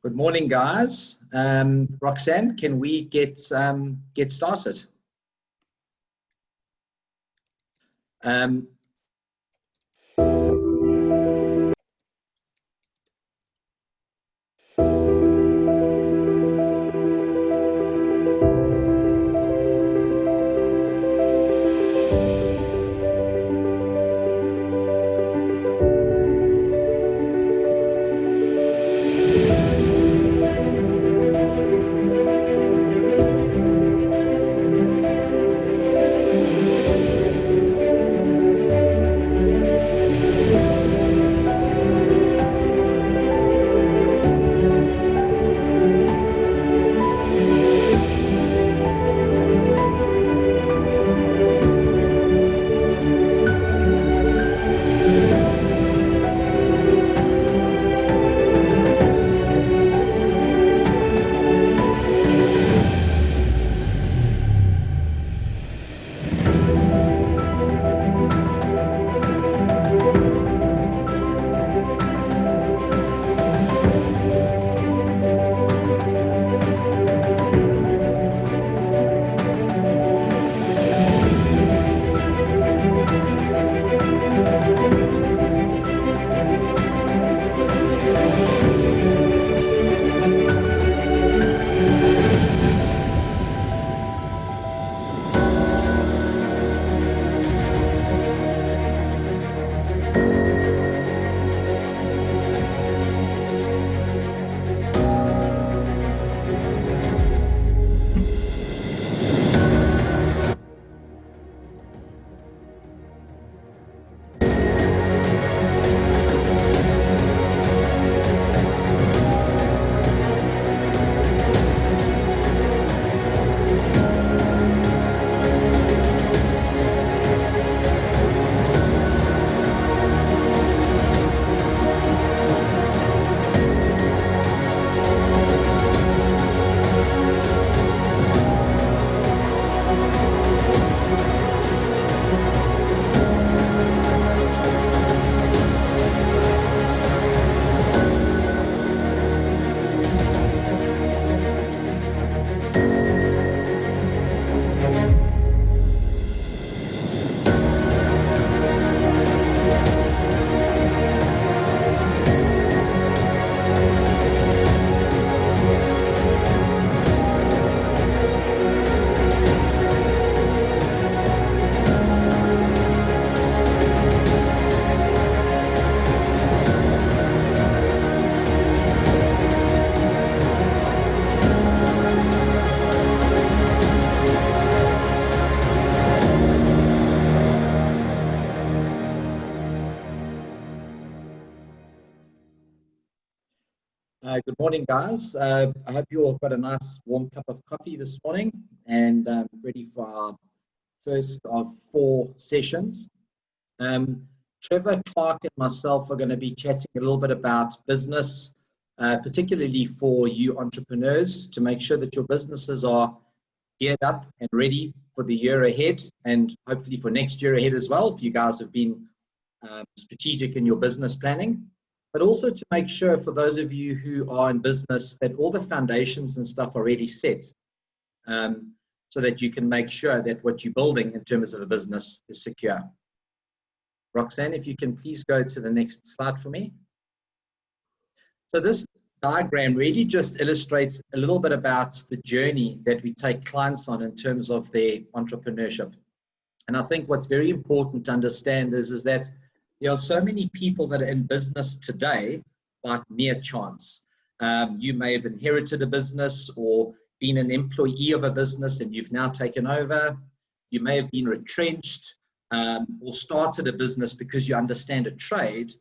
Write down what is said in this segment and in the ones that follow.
Good morning, guys. Roxanne, can we get started? Good morning, guys. I hope you all got a nice warm cup of coffee this morning and ready for our first of 4 sessions. Trevor, Clark, and myself are going to be chatting a little bit about business, particularly for you entrepreneurs, to make sure that your businesses are geared up and ready for the year ahead, and hopefully for next year ahead as well, if you guys have been strategic in your business planning. But also to make sure for those of you who are in business that all the foundations and stuff are already set, so that you can make sure that what you're building in terms of a business is secure. Roxanne, if you can please go to the next slide for me. So this diagram really just illustrates a little bit about the journey that we take clients on in terms of their entrepreneurship. And I think what's very important to understand is that there are so many people that are in business today by mere chance. You may have inherited a business or been an employee of a business and you've now taken over. You may have been retrenched or started a business because you understand a trade.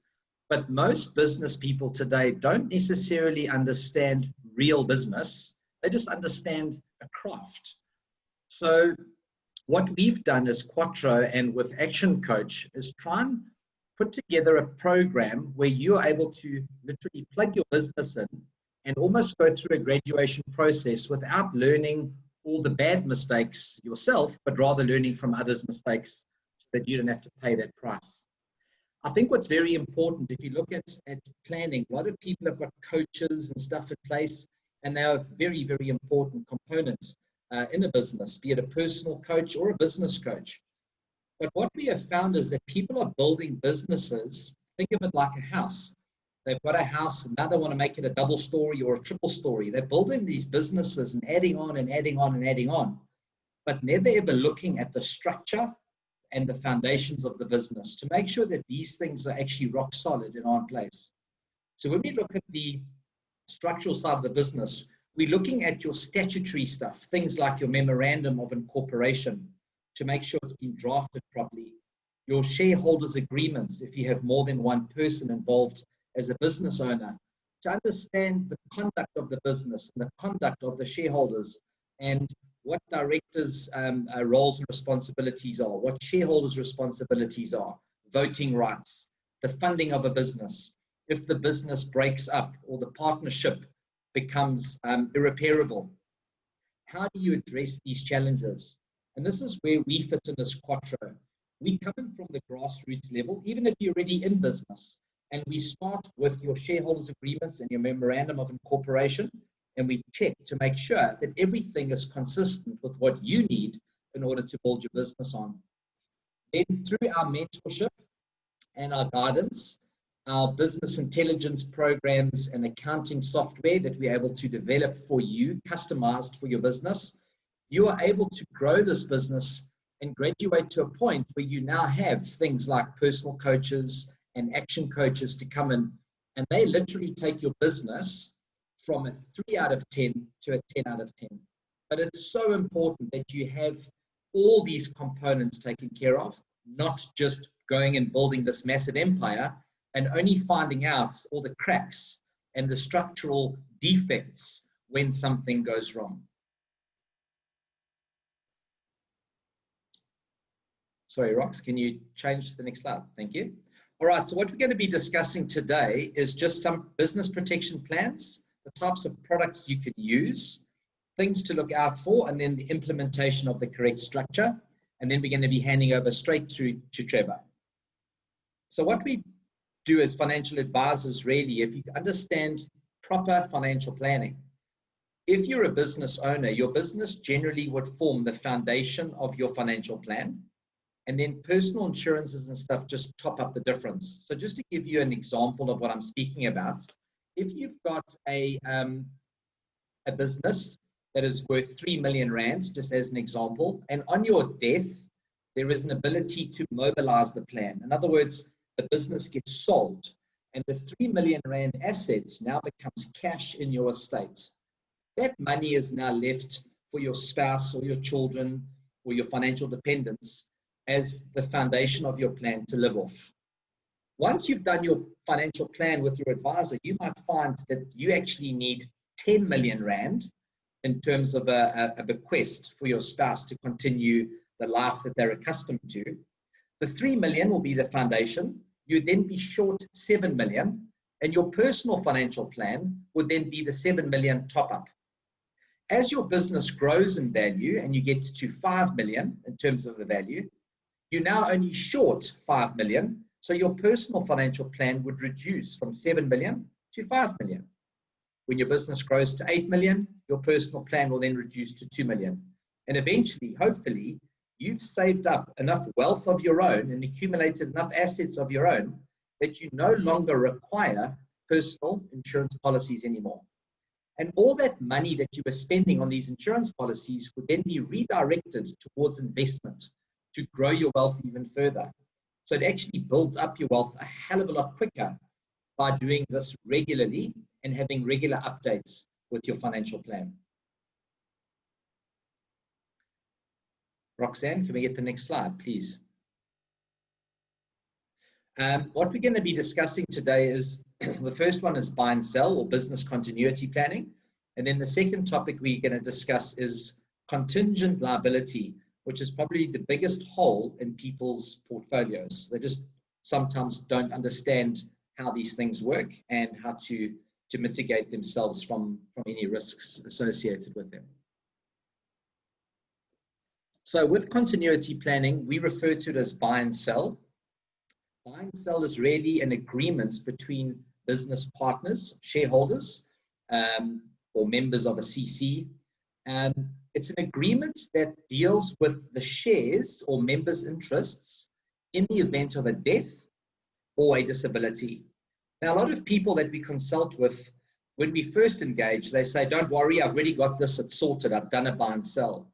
But most business people today don't necessarily understand real business. They just understand a craft. So what we've done as Quattro and with ActionCOACH is try and put together a program where you're able to literally plug your business in and almost go through a graduation process without learning all the bad mistakes yourself, but rather learning from others' mistakes so that you don't have to pay that price. I think what's very important, if you look at planning, a lot of people have got coaches and stuff in place, and they are a very, very important component in a business, be it a personal coach or a business coach. But what we have found is that people are building businesses, think of it like a house. They've got a house, and now they want to make it a double story or a triple story. They're building these businesses and adding on and adding on and adding on, but never ever looking at the structure and the foundations of the business to make sure that these things are actually rock solid and are in place. So when we look at the structural side of the business, we're looking at your statutory stuff, things like your memorandum of incorporation, to make sure it's been drafted properly. Your shareholders agreements, if you have more than one person involved as a business owner, to understand the conduct of the business and the conduct of the shareholders, and what directors' roles and responsibilities are, what shareholders' responsibilities are, voting rights, the funding of a business. If the business breaks up or the partnership becomes irreparable, how do you address these challenges? And this is where we fit in as Quattro. We come in from the grassroots level, even if you're already in business, and we start with your shareholders' agreements and your memorandum of incorporation, and we check to make sure that everything is consistent with what you need in order to build your business on. Then through our mentorship and our guidance, our business intelligence programs and accounting software that we're able to develop for you, customized for your business, you are able to grow this business and graduate to a point where you now have things like personal coaches and action coaches to come in, and they literally take your business from a 3 out of 10 to a 10 out of 10. But it's so important that you have all these components taken care of, not just going and building this massive empire and only finding out all the cracks and the structural defects when something goes wrong. Sorry, Rox, can you change to the next slide? Thank you. All right, so what we're going to be discussing today is just some business protection plans, the types of products you can use, things to look out for, and then the implementation of the correct structure. And then we're going to be handing over straight through to Trevor. So what we do as financial advisors, really, if you understand proper financial planning, if you're a business owner, your business generally would form the foundation of your financial plan. And then personal insurances and stuff just top up the difference. So just to give you an example of what I'm speaking about, if you've got a business that is worth 3 million rand, just as an example, and on your death, there is an ability to mobilize the plan. In other words, the business gets sold, and the 3 million rand assets now becomes cash in your estate. That money is now left for your spouse or your children or your financial dependents as the foundation of your plan to live off. Once you've done your financial plan with your advisor, you might find that you actually need 10 million rand in terms of a bequest for your spouse to continue the life that they're accustomed to. The 3 million will be the foundation. You'd then be short 7 million, and your personal financial plan would then be the 7 million top up. As your business grows in value and you get to 5 million in terms of the value, you're now only short 5 million. So your personal financial plan would reduce from 7 million to 5 million. When your business grows to 8 million, your personal plan will then reduce to 2 million. And eventually, hopefully, you've saved up enough wealth of your own and accumulated enough assets of your own that you no longer require personal insurance policies anymore. And all that money that you were spending on these insurance policies would then be redirected towards investment to grow your wealth even further. So it actually builds up your wealth a hell of a lot quicker by doing this regularly and having regular updates with your financial plan. Roxanne, can we get the next slide, please? What we're going to be discussing today is, the first one is buy and sell, or business continuity planning. And then the second topic we're going to discuss is contingent liability, which is probably the biggest hole in people's portfolios. They just sometimes don't understand how these things work and how to mitigate themselves from any risks associated with them. So with continuity planning, we refer to it as buy and sell. Buy and sell is really an agreement between business partners, shareholders, or members of a CC. It's an agreement that deals with the shares or members' interests in the event of a death or a disability. Now, a lot of people that we consult with, when we first engage, they say, don't worry, I've already got this, it's sorted, I've done a buy and sell.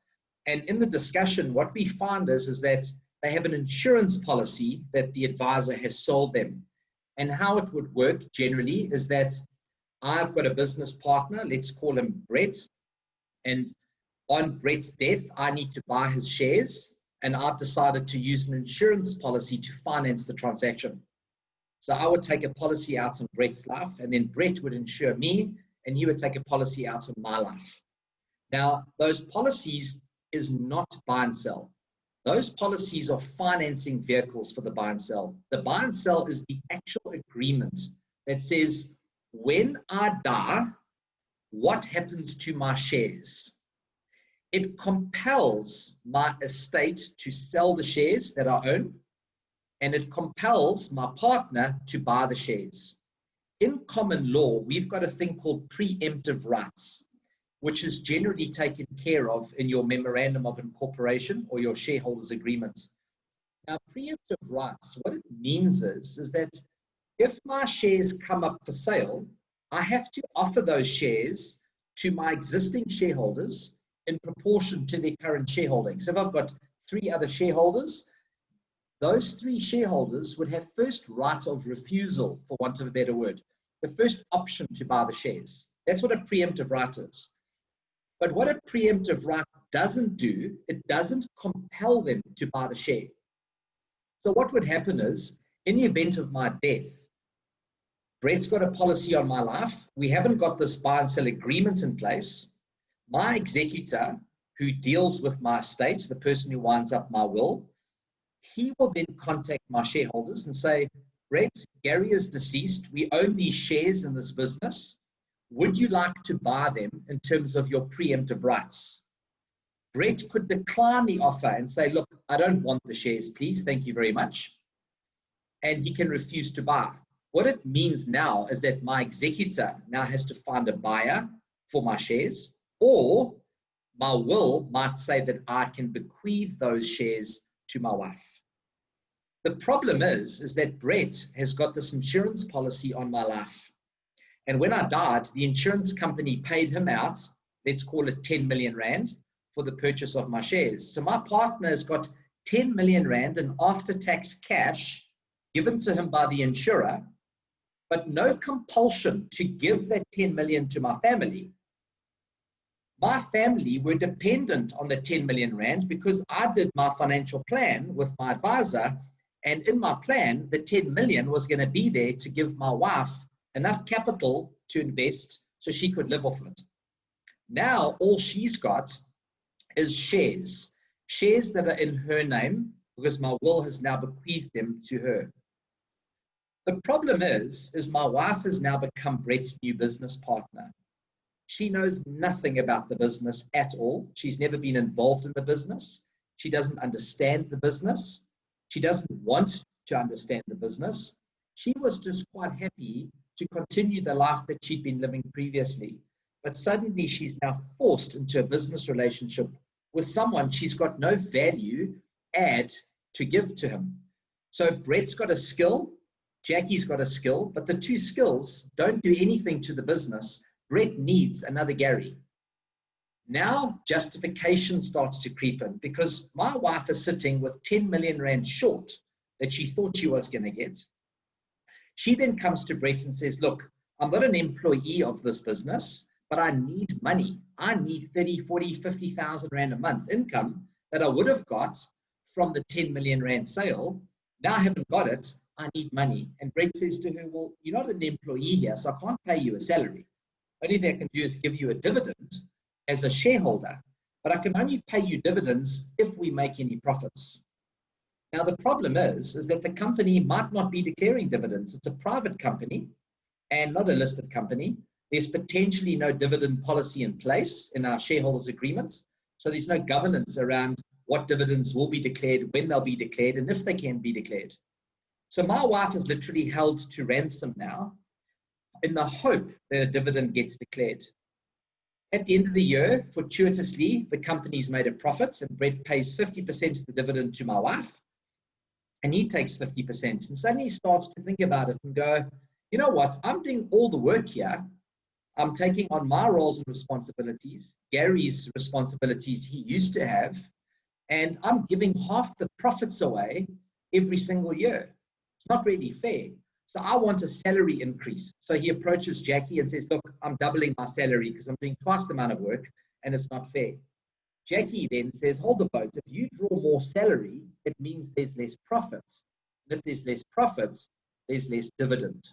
And in the discussion, what we find is that they have an insurance policy that the advisor has sold them. And how it would work generally is that I've got a business partner, let's call him Brett, and on Brett's death, I need to buy his shares, and I've decided to use an insurance policy to finance the transaction. So I would take a policy out on Brett's life, and then Brett would insure me, and he would take a policy out on my life. Now, those policies is not buy and sell. Those policies are financing vehicles for the buy and sell. The buy and sell is the actual agreement that says, when I die, what happens to my shares? It compels my estate to sell the shares that I own, and it compels my partner to buy the shares. In common law, we've got a thing called preemptive rights, which is generally taken care of in your memorandum of incorporation or your shareholders agreement. Now, preemptive rights, what it means is that if my shares come up for sale, I have to offer those shares to my existing shareholders in proportion to their current shareholding. So if I've got 3 other shareholders, those 3 shareholders would have first right of refusal, for want of a better word, the first option to buy the shares. That's what a preemptive right is. But what a preemptive right doesn't do, it doesn't compel them to buy the share. So what would happen is, in the event of my death, Brett's got a policy on my life. We haven't got this buy and sell agreement in place. My executor, who deals with my estate, the person who winds up my will, he will then contact my shareholders and say, Brett, Gary is deceased. We own these shares in this business. Would you like to buy them in terms of your preemptive rights? Brett could decline the offer and say, look, I don't want the shares, please. Thank you very much. And he can refuse to buy. What it means now is that my executor now has to find a buyer for my shares, or my will might say that I can bequeath those shares to my wife. The problem is that Brett has got this insurance policy on my life. And when I died, the insurance company paid him out, let's call it 10 million Rand, for the purchase of my shares. So my partner has got 10 million Rand in after-tax cash given to him by the insurer, but no compulsion to give that 10 million to my family. My family were dependent on the 10 million Rand because I did my financial plan with my advisor, and in my plan, the 10 million was going to be there to give my wife enough capital to invest so she could live off it. Now, all she's got is shares that are in her name because my will has now bequeathed them to her. The problem is my wife has now become Brett's new business partner. She knows nothing about the business at all. She's never been involved in the business. She doesn't understand the business. She doesn't want to understand the business. She was just quite happy to continue the life that she'd been living previously. But suddenly she's now forced into a business relationship with someone she's got no value add to give to him. So Brett's got a skill, Jackie's got a skill, but the 2 skills don't do anything to the business. Brett needs another Gary. Now justification starts to creep in because my wife is sitting with 10 million Rand short that she thought she was going to get. She then comes to Brett and says, look, I'm not an employee of this business, but I need money. I need 30, 40, 50,000 Rand a month income that I would have got from the 10 million Rand sale. Now I haven't got it. I need money. And Brett says to her, well, you're not an employee here, so I can't pay you a salary. Only thing I can do is give you a dividend as a shareholder, but I can only pay you dividends if we make any profits. Now, the problem is that the company might not be declaring dividends. It's a private company and not a listed company. There's potentially no dividend policy in place in our shareholders agreement. So there's no governance around what dividends will be declared, when they'll be declared, and if they can be declared. So my wife is literally held to ransom now in the hope that a dividend gets declared. At the end of the year, fortuitously, the company's made a profit and Brett pays 50% of the dividend to my wife and he takes 50%. And suddenly he starts to think about it and go, you know what, I'm doing all the work here. I'm taking on my roles and responsibilities, Gary's responsibilities he used to have, and I'm giving half the profits away every single year. It's not really fair. So I want a salary increase. So he approaches Jackie and says, look, I'm doubling my salary because I'm doing twice the amount of work and it's not fair. Jackie then says, hold the boat. If you draw more salary, it means there's less profits. And if there's less profits, there's less dividend.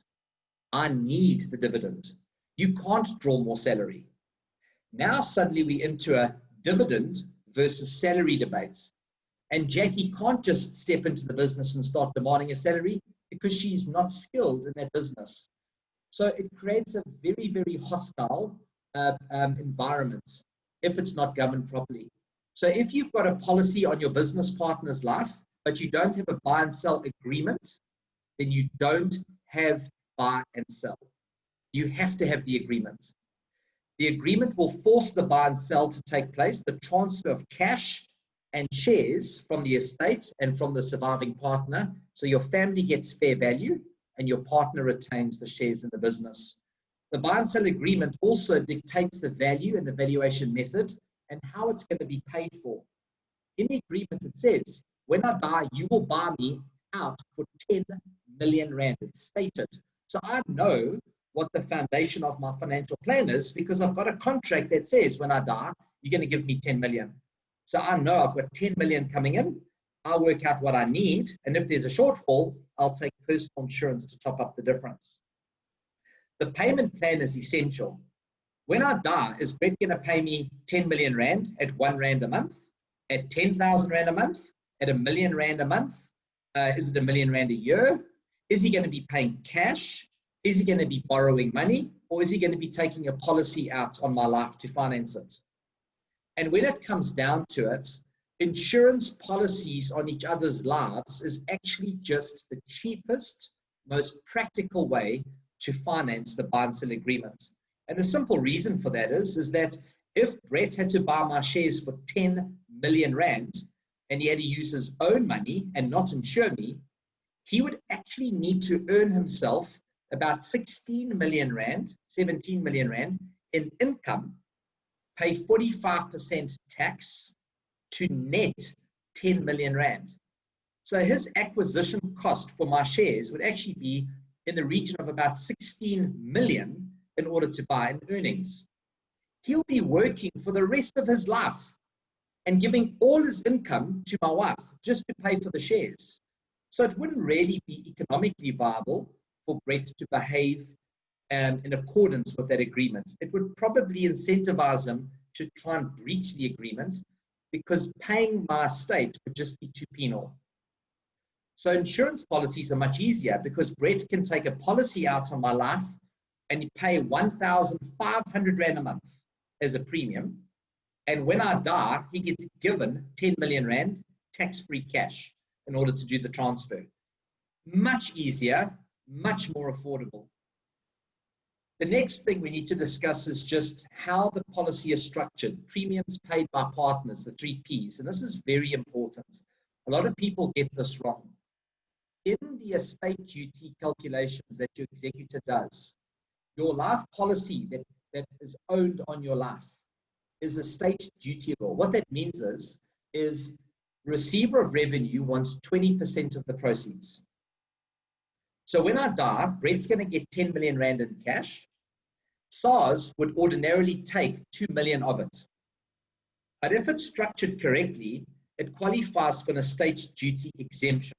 I need the dividend. You can't draw more salary. Now suddenly we're into a dividend versus salary debate. And Jackie can't just step into the business and start demanding a salary because she's not skilled in that business. So it creates a very, very hostile environment if it's not governed properly. So if you've got a policy on your business partner's life, but you don't have a buy and sell agreement, then you don't have buy and sell. You have to have the agreement. The agreement will force the buy and sell to take place, the transfer of cash and shares from the estate and from the surviving partner. So your family gets fair value and your partner retains the shares in the business. The buy and sell agreement also dictates the value and the valuation method and how it's going to be paid for. In the agreement, it says, when I die, you will buy me out for 10 million rand. It's stated. So I know what the foundation of my financial plan is because I've got a contract that says when I die, you're going to give me 10 million. So I know I've got 10 million coming in. I'll work out what I need. And if there's a shortfall, I'll take personal insurance to top up the difference. The payment plan is essential. When I die, is Brett going to pay me 10 million rand at 1 rand a month, at 10,000 rand a month, at R1 million a month? Is it R1 million a year? Is he going to be paying cash? Is he going to be borrowing money? Or is he going to be taking a policy out on my life to finance it? And when it comes down to it, insurance policies on each other's lives is actually just the cheapest, most practical way to finance the buy and sell agreement. And the simple reason for that is that if Brett had to buy my shares for 10 million rand and he had to use his own money and not insure me, he would actually need to earn himself about 16 million rand, 17 million rand in income, pay 45% tax to net 10 million rand. So his acquisition cost for my shares would actually be in the region of about 16 million in order to buy in earnings. He'll be working for the rest of his life and giving all his income to my wife just to pay for the shares. So it wouldn't really be economically viable for Brett to behave in accordance with that agreement. It would probably incentivize him to try and breach the agreement because paying my estate would just be too penal. So insurance policies are much easier because Brett can take a policy out on my life and pay 1,500 rand a month as a premium. And when I die, he gets given 10 million rand tax-free cash in order to do the transfer. Much easier, much more affordable. The next thing we need to discuss is just how the policy is structured, premiums paid by partners, the 3 Ps. And this is very important. A lot of people get this wrong. In the estate duty calculations that your executor does, your life policy that is owned on your life is estate dutiable. What that means is receiver of revenue wants 20% of the proceeds. So when I die, Brett's going to get 10 million rand in cash. SARS would ordinarily take 2 million of it. But if it's structured correctly, it qualifies for an estate duty exemption.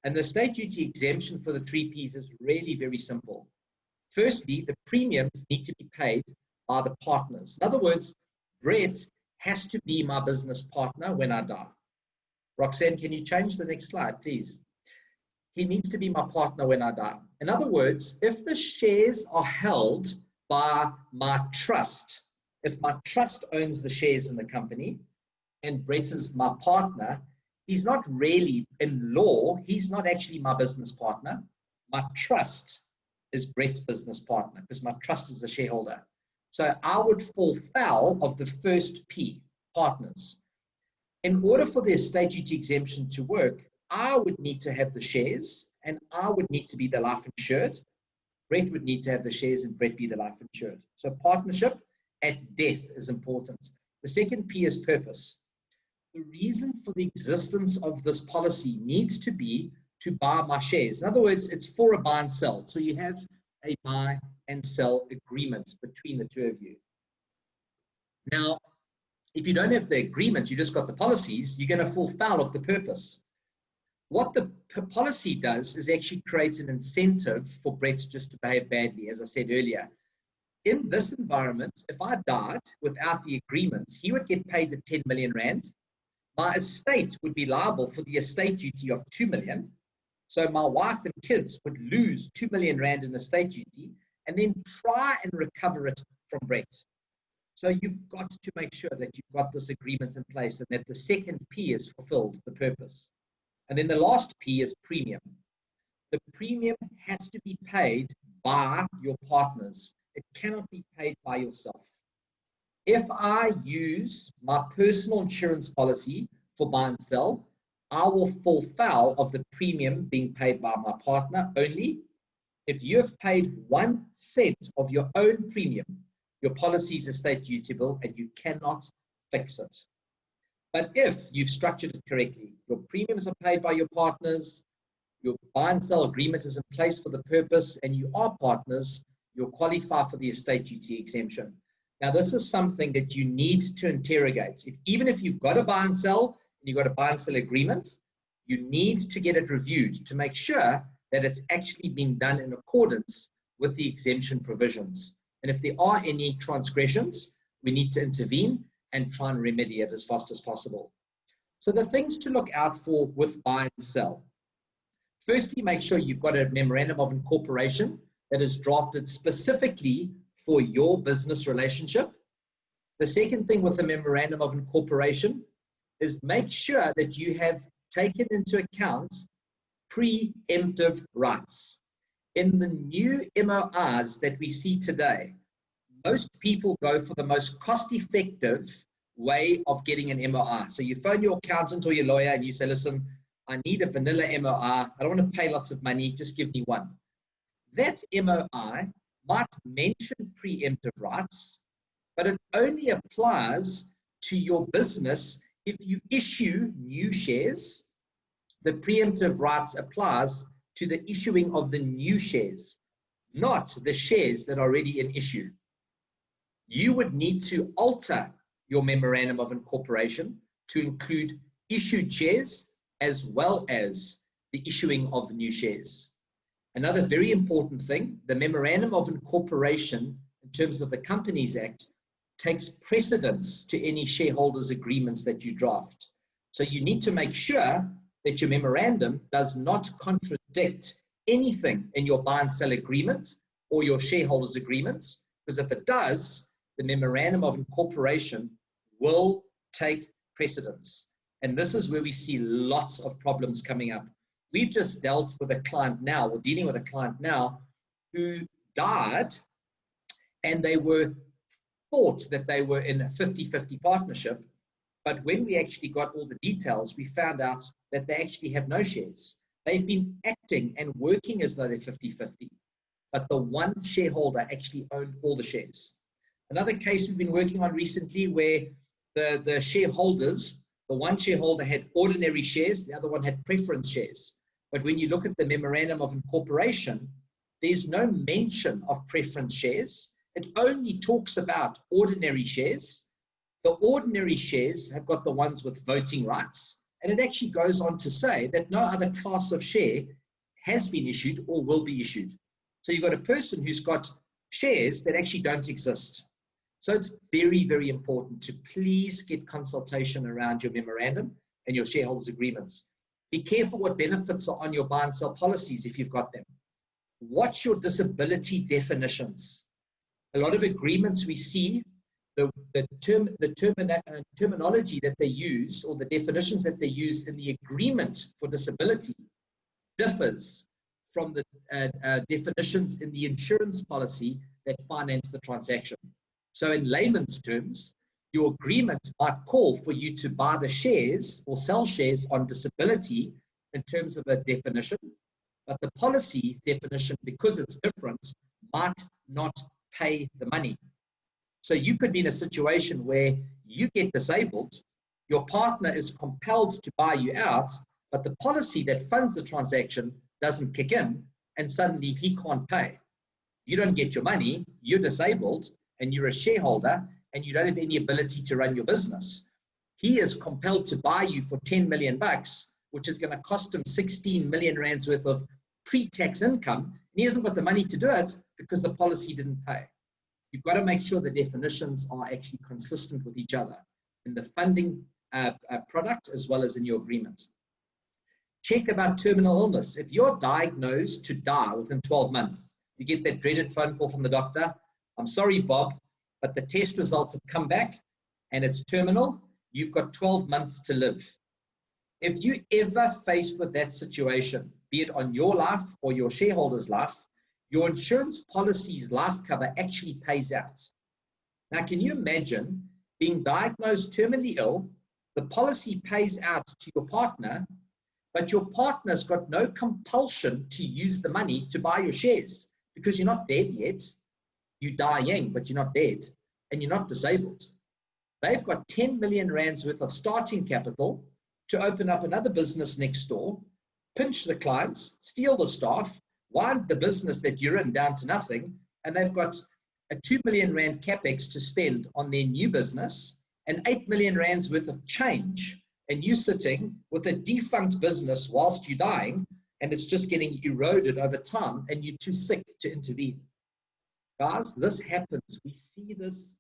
And the estate duty exemption for the 3 Ps is really very simple. Firstly, the premiums need to be paid by the partners. In other words, Brett has to be my business partner when I die. Roxanne, can you change the next slide, please? He needs to be my partner when I die. In other words, if the shares are held by my trust, if my trust owns the shares in the company and Brett is my partner, he's not really, in law, he's not actually my business partner. My trust is Brett's business partner because my trust is the shareholder. So I would fall foul of the first P, partners. In order for the estate duty exemption to work, I would need to have the shares and I would need to be the life insured. Brett would need to have the shares and Brett be the life insured. So partnership at death is important. The second P is purpose. The reason for the existence of this policy needs to be to buy my shares. In other words, it's for a buy and sell. So you have a buy and sell agreement between the two of you. Now, if you don't have the agreement, you just got the policies, you're going to fall foul of the purpose. What the policy does is actually create an incentive for Brett just to behave badly, as I said earlier. In this environment, if I died without the agreement, he would get paid the 10 million rand. My estate would be liable for the estate duty of 2 million. So my wife and kids would lose 2 million rand in estate duty and then try and recover it from Brett. So you've got to make sure that you've got this agreement in place and that the second P is fulfilled, the purpose. And then the last P is premium. The premium has to be paid by your partners. It cannot be paid by yourself. If I use my personal insurance policy for buy and sell, I will fall foul of the premium being paid by my partner only. If you have paid 1 cent of your own premium, your policy is estate dutiable and you cannot fix it. But if you've structured it correctly, your premiums are paid by your partners, your buy and sell agreement is in place for the purpose, and you are partners, you'll qualify for the estate duty exemption. Now, this is something that you need to interrogate. Even if you've got a buy and sell, and you've got a buy and sell agreement, you need to get it reviewed to make sure that it's actually been done in accordance with the exemption provisions. And if there are any transgressions, we need to intervene and try and remedy it as fast as possible. So the things to look out for with buy and sell. Firstly, make sure you've got a memorandum of incorporation that is drafted specifically for your business relationship. The second thing with a memorandum of incorporation is make sure that you have taken into account preemptive rights. In the new MORs that we see today, most people go for the most cost-effective way of getting an MOR. So you phone your accountant or your lawyer and you say, listen, I need a vanilla MOR. I don't want to pay lots of money. Just give me one. That MOR might mention preemptive rights, but it only applies to your business if you issue new shares. The preemptive rights applies to the issuing of the new shares, not the shares that are already in issue. You would need to alter your memorandum of incorporation to include issued shares as well as the issuing of the new shares. Another very important thing, the memorandum of incorporation in terms of the Companies Act takes precedence to any shareholders agreements that you draft. So you need to make sure that your memorandum does not contradict anything in your buy and sell agreement or your shareholders agreements, because if it does, the memorandum of incorporation will take precedence. And this is where we see lots of problems coming up. We've just dealt with a client now, we're dealing with a client now who died and they were thought that they were in a 50-50 partnership. But when we actually got all the details, we found out that they actually have no shares. They've been acting and working as though they're 50-50, but the one shareholder actually owned all the shares. Another case we've been working on recently where the shareholders, the one shareholder had ordinary shares, the other one had preference shares. But when you look at the memorandum of incorporation, there's no mention of preference shares. It only talks about ordinary shares. The ordinary shares have got the ones with voting rights. And it actually goes on to say that no other class of share has been issued or will be issued. So you've got a person who's got shares that actually don't exist. So it's very, very important to please get consultation around your memorandum and your shareholders agreements. Be careful what benefits are on your buy and sell policies if you've got them. Watch your disability definitions. A lot of agreements we see, terminology that they use, or the definitions that they use in the agreement for disability, differs from the definitions in the insurance policy that finance the transaction. So in layman's terms, your agreement might call for you to buy the shares or sell shares on disability in terms of a definition, but the policy definition, because it's different, might not pay the money. So you could be in a situation where you get disabled, your partner is compelled to buy you out, but the policy that funds the transaction doesn't kick in, and suddenly he can't pay. You don't get your money, you're disabled, and you're a shareholder, and you don't have any ability to run your business. He is compelled to buy you for 10 million bucks, which is going to cost him 16 million rands worth of pre-tax income, and he hasn't got the money to do it because the policy didn't pay. You've got to make sure the definitions are actually consistent with each other in the funding product as well as in your agreement. Check about terminal illness. If you're diagnosed to die within 12 months, you get that dreaded phone call from the doctor. I'm sorry, Bob, but the test results have come back and it's terminal. You've got 12 months to live. If you ever faced with that situation, be it on your life or your shareholder's life, your insurance policy's life cover actually pays out. Now, can you imagine being diagnosed terminally ill, the policy pays out to your partner, but your partner's got no compulsion to use the money to buy your shares because you're not dead yet. You die young, but you're not dead, and you're not disabled. They've got 10 million rands worth of starting capital to open up another business next door, pinch the clients, steal the staff, wind the business that you're in down to nothing, and they've got a 2 million rand capex to spend on their new business and 8 million rands worth of change, and you sitting with a defunct business whilst you're dying, and it's just getting eroded over time, and you're too sick to intervene. Guys, this happens. We see this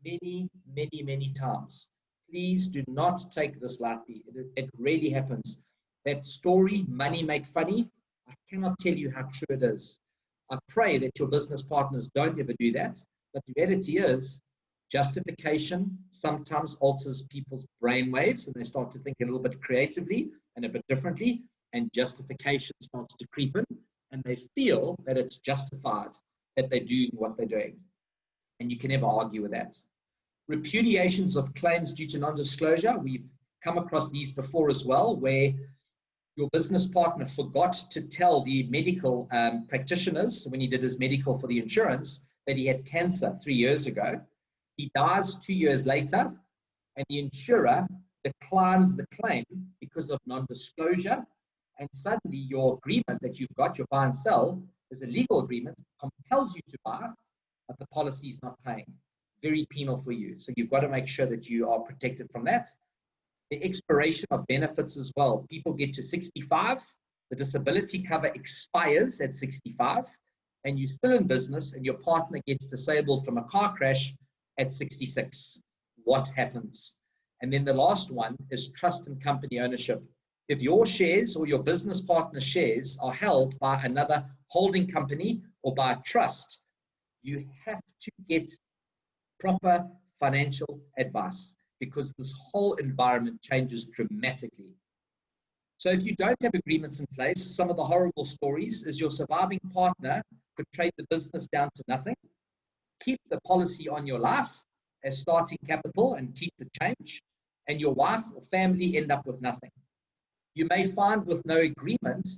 many, many, many times. Please do not take this lightly. It really happens. That story, money make funny, I cannot tell you how true it is. I pray that your business partners don't ever do that, but the reality is justification sometimes alters people's brain waves and they start to think a little bit creatively and a bit differently, and justification starts to creep in and they feel that it's justified that they're doing what they're doing. And you can never argue with that. Repudiations of claims due to non-disclosure. We've come across these before as well, where your business partner forgot to tell the medical practitioners when he did his medical for the insurance that he had cancer 3 years ago. He dies 2 years later, and the insurer declines the claim because of non-disclosure, and suddenly your agreement that you've got, your buy and sell, is a legal agreement, compels you to buy, but the policy is not paying. Very penal for you. So you've got to make sure that you are protected from that. The expiration of benefits as well. People get to 65, the disability cover expires at 65, and you're still in business and your partner gets disabled from a car crash at 66. What happens? And then the last one is trust and company ownership. If your shares or your business partner shares are held by another holding company or by a trust, you have to get proper financial advice because this whole environment changes dramatically. So if you don't have agreements in place, some of the horrible stories is your surviving partner could trade the business down to nothing, keep the policy on your life as starting capital and keep the change, and your wife or family end up with nothing. You may find with no agreement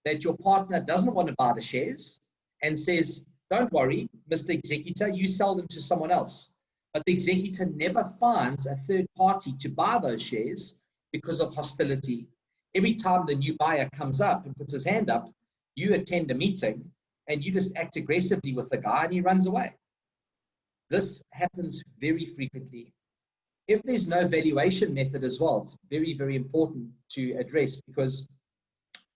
that your partner doesn't want to buy the shares and says, don't worry, Mr. Executor, you sell them to someone else. But the executor never finds a third party to buy those shares because of hostility. Every time the new buyer comes up and puts his hand up, you attend a meeting and you just act aggressively with the guy and he runs away. This happens very frequently. If there's no valuation method as well, it's very, very important to address, because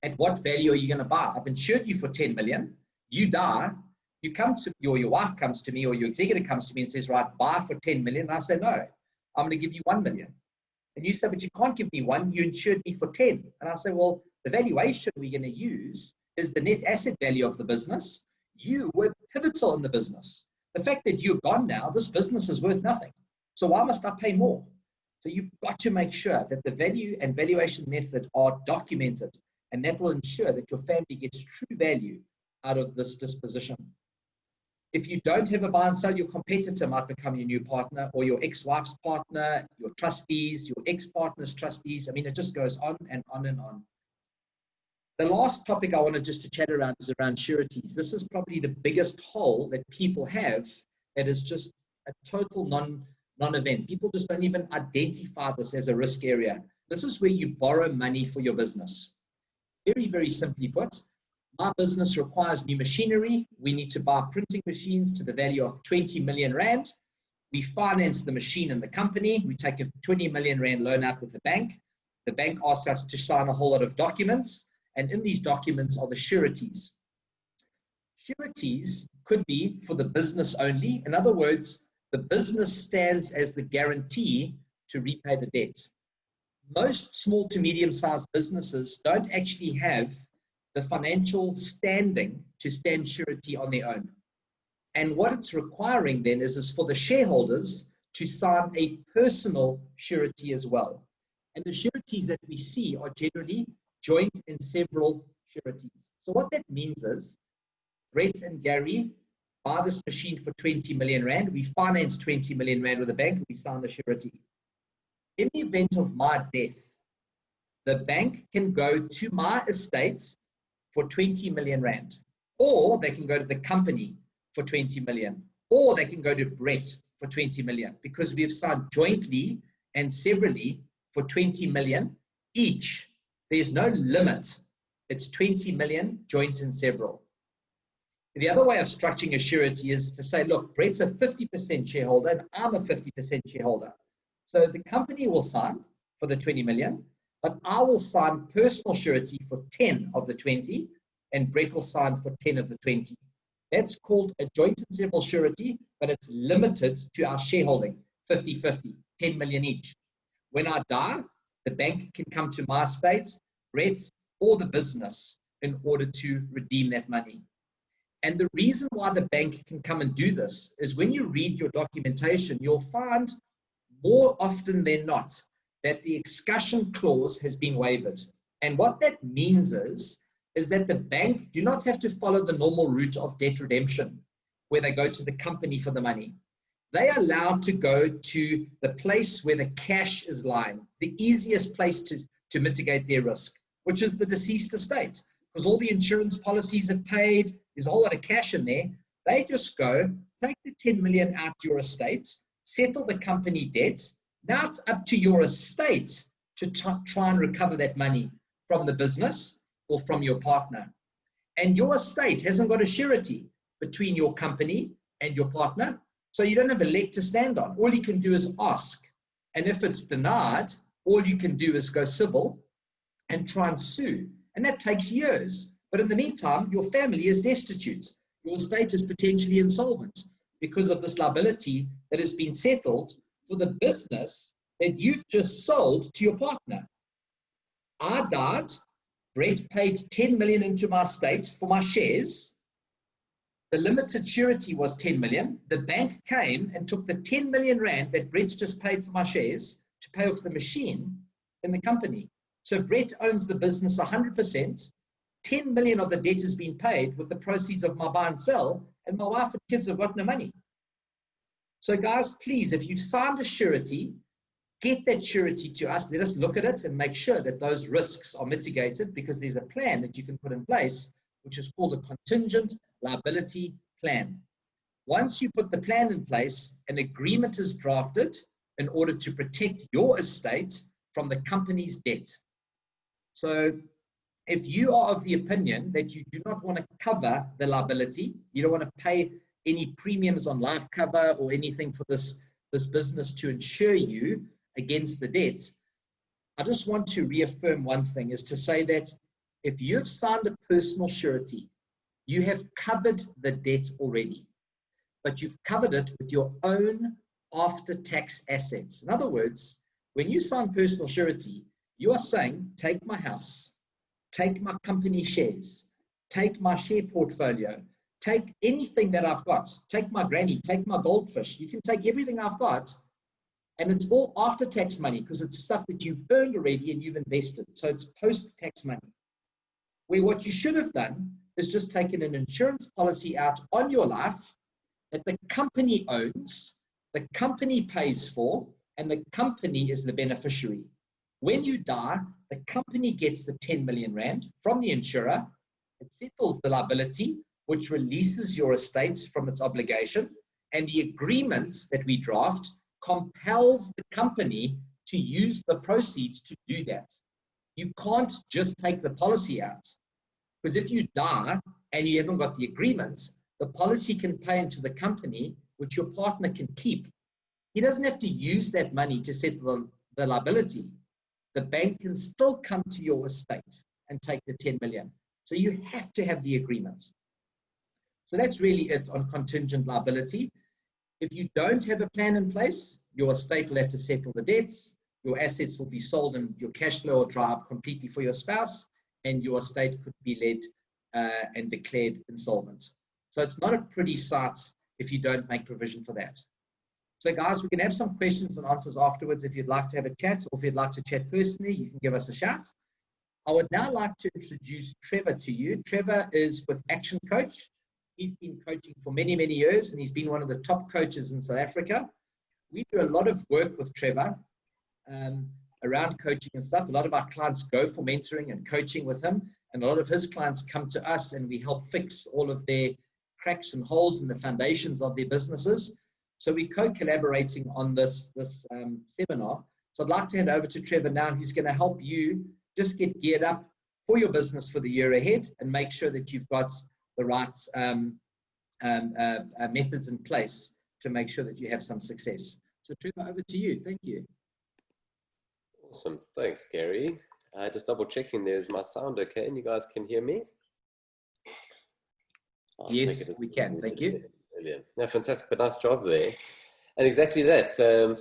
at what value are you going to buy? I've insured you for 10 million. You die. You come to, your wife comes to me or your executive comes to me and says, right, buy for 10 million. And I say, no, I'm going to give you 1 million. And you say, but you can't give me 1. You insured me for 10. And I say, well, the valuation we're going to use is the net asset value of the business. You were pivotal in the business. The fact that you're gone now, this business is worth nothing. So why must I pay more? So you've got to make sure that the value and valuation method are documented, and that will ensure that your family gets true value out of this disposition. If you don't have a buy and sell, your competitor might become your new partner, or your ex-wife's partner, your trustees, your ex-partner's trustees. I mean, it just goes on and on and on. The last topic I wanted just to chat around is around sureties. This is probably the biggest hole that people have, that is just a total non-event. People just don't even identify this as a risk area. This is where you borrow money for your business. Very, very simply put, my business requires new machinery. We need to buy printing machines to the value of 20 million rand. We finance the machine and the company. We take a 20 million rand loan out with the bank. The bank asks us to sign a whole lot of documents, and in these documents are the sureties. Sureties could be for the business only. In other words, the business stands as the guarantee to repay the debt. Most small to medium-sized businesses don't actually have the financial standing to stand surety on their own. And what it's requiring then is for the shareholders to sign a personal surety as well. And the sureties that we see are generally joint and several sureties. So what that means is, Brett and Gary buy this machine for 20 million rand. We finance 20 million rand with the bank, and we sign the surety. In the event of my death, the bank can go to my estate for 20 million rand, or they can go to the company for 20 million, or they can go to Brett for 20 million, because we have signed jointly and severally for 20 million each. There's no limit. It's 20 million joint and several. The other way of structuring a surety is to say, look, Brett's a 50% shareholder and I'm a 50% shareholder. So the company will sign for the 20 million, but I will sign personal surety for 10 of the 20, and Brett will sign for 10 of the 20. That's called a joint and several surety, but it's limited to our shareholding, 50-50, 10 million each. When I die, the bank can come to my estate, Brett, or the business in order to redeem that money. And the reason why the bank can come and do this is when you read your documentation, you'll find more often than not that the excussion clause has been waived. And what that means is that the bank do not have to follow the normal route of debt redemption, where they go to the company for the money. They are allowed to go to the place where the cash is lying, the easiest place to mitigate their risk, which is the deceased estate, because all the insurance policies have paid, there's a whole lot of cash in there. They just go, take the 10 million out your estate, settle the company debt. Now it's up to your estate to try and recover that money from the business or from your partner. And your estate hasn't got a surety between your company and your partner, so you don't have a leg to stand on. All you can do is ask. And if it's denied, all you can do is go civil and try and sue. And that takes years. But in the meantime, your family is destitute. Your estate is potentially insolvent because of this liability that has been settled for the business that you've just sold to your partner. I died. Brett paid 10 million into my estate for my shares. The limited surety was 10 million. The bank came and took the 10 million rand that Brett's just paid for my shares to pay off the machine in the company. So Brett owns the business 100%. 10 million of the debt has been paid with the proceeds of my buy and sell, and my wife and kids have got no money. So guys, please, if you've signed a surety, get that surety to us. Let us look at it and make sure that those risks are mitigated, because there's a plan that you can put in place, which is called a contingent liability plan. Once you put the plan in place, an agreement is drafted in order to protect your estate from the company's debt. So if you are of the opinion that you do not want to cover the liability, you don't want to pay any premiums on life cover or anything for this business to insure you against the debt, I just want to reaffirm one thing, is to say that if you've signed a personal surety, you have covered the debt already, but you've covered it with your own after-tax assets. In other words, when you sign personal surety, you are saying, take my house, take my company shares, take my share portfolio, take anything that I've got. Take my granny, take my goldfish. You can take everything I've got, and it's all after-tax money because it's stuff that you've earned already and you've invested. So it's post-tax money. Where what you should have done is just taken an insurance policy out on your life that the company owns, the company pays for, and the company is the beneficiary. When you die, the company gets the 10 million rand from the insurer. It settles the liability, which releases your estate from its obligation, and the agreement that we draft compels the company to use the proceeds to do that. You can't just take the policy out, because if you die and you haven't got the agreement, the policy can pay into the company, which your partner can keep. He doesn't have to use that money to settle the liability. The bank can still come to your estate and take the 10 million. So you have to have the agreement. So that's really it on contingent liability. If you don't have a plan in place, your estate will have to settle the debts, your assets will be sold, and your cash flow will dry up completely for your spouse, and your estate could be led and declared insolvent. So it's not a pretty sight if you don't make provision for that. So guys, we can have some questions and answers afterwards. If you'd like to have a chat, or if you'd like to chat personally, you can give us a shout. I would now like to introduce Trevor to you. Trevor is with ActionCOACH. He's been coaching for many, many years, and he's been one of the top coaches in South Africa. We do a lot of work with Trevor around coaching and stuff. A lot of our clients go for mentoring and coaching with him, and a lot of his clients come to us, and we help fix all of their cracks and holes in the foundations of their businesses. So we're co-collaborating on this seminar. So I'd like to hand over to Trevor now, who's going to help you just get geared up for your business for the year ahead and make sure that you've got the right methods in place to make sure that you have some success. So Trevor, over to you. Thank you. Awesome. Thanks, Gary. Just double checking, there's my sound okay, and you guys can hear me? Yes, we can. Thank you. Brilliant. No, fantastic, but nice job there. And exactly that. So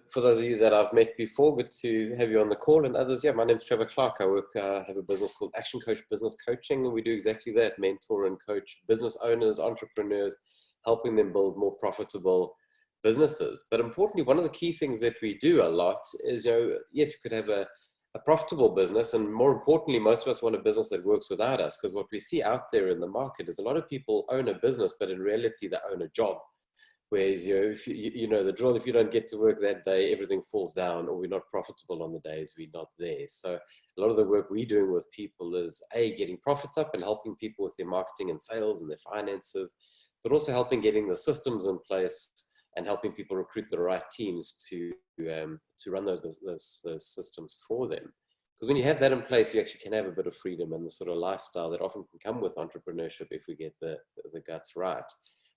for those of you that I've met before, good to have you on the call, and others, yeah, my name's Trevor Clark. I have a business called ActionCOACH Business Coaching, and we do exactly that, mentor and coach business owners, entrepreneurs, helping them build more profitable businesses. But importantly, one of the key things that we do a lot is, yes, you could have a profitable business, and more importantly, most of us want a business that works without us, because what we see out there in the market is a lot of people own a business, but in reality, they own a job. Whereas, if you know the drill, if you don't get to work that day, everything falls down, or we're not profitable on the days we're not there. So a lot of the work we're doing with people is getting profits up and helping people with their marketing and sales and their finances, but also helping getting the systems in place and helping people recruit the right teams to run those systems for them. Because when you have that in place, you actually can have a bit of freedom and the sort of lifestyle that often can come with entrepreneurship if we get the guts right.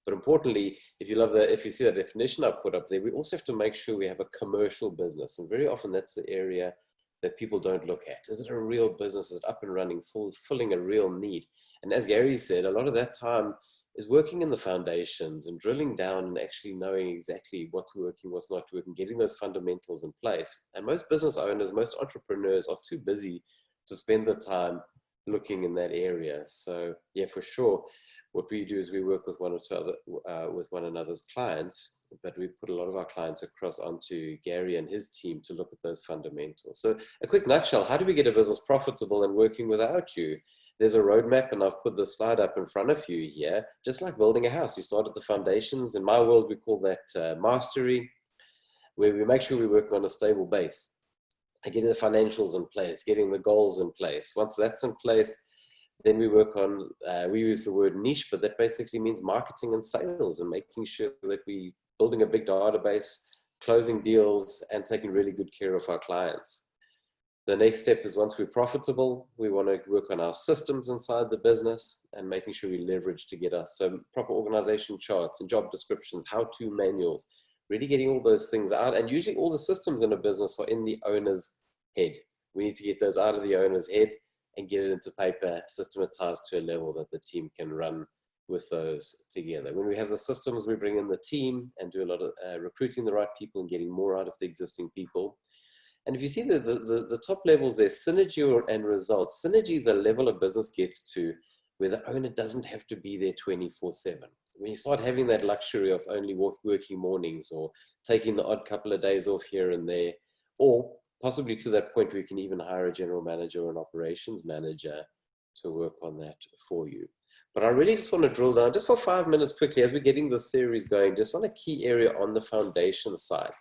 But importantly, if you see the definition I've put up there, we also have to make sure we have a commercial business. And very often that's the area that people don't look at. Is it a real business? Is it up and running, fulfilling a real need? And as Gary said, a lot of that time is working in the foundations and drilling down and actually knowing exactly what's working, what's not working, getting those fundamentals in place. And most business owners, most entrepreneurs are too busy to spend the time looking in that area. So yeah, for sure. What we do is we work with one another's clients, but we put a lot of our clients across onto Gary and his team to look at those fundamentals. So a quick nutshell, how do we get a business profitable and working without you? There's a roadmap, and I've put the slide up in front of you here. Just like building a house, you start at the foundations. In my world, we call that mastery, where we make sure we work on a stable base and getting the financials in place, getting the goals in place. Once that's in place, then we work on, we use the word niche, but that basically means marketing and sales and making sure that we're building a big database, closing deals, and taking really good care of our clients. The next step is once we're profitable, we want to work on our systems inside the business and making sure we leverage to get us some proper organization charts and job descriptions, how-to manuals, really getting all those things out. And usually all the systems in a business are in the owner's head. We need to get those out of the owner's head and get it into paper, systematized to a level that the team can run with those together. When we have the systems, we bring in the team and do a lot of recruiting the right people and getting more out of the existing people. And if you see the top levels there, synergy and results. Synergy is a level a business gets to where the owner doesn't have to be there 24/7. When you start having that luxury of only working mornings or taking the odd couple of days off here and there, or possibly to that point where you can even hire a general manager or an operations manager to work on that for you. But I really just want to drill down just for 5 minutes quickly as we're getting this series going, just on a key area on the foundation side.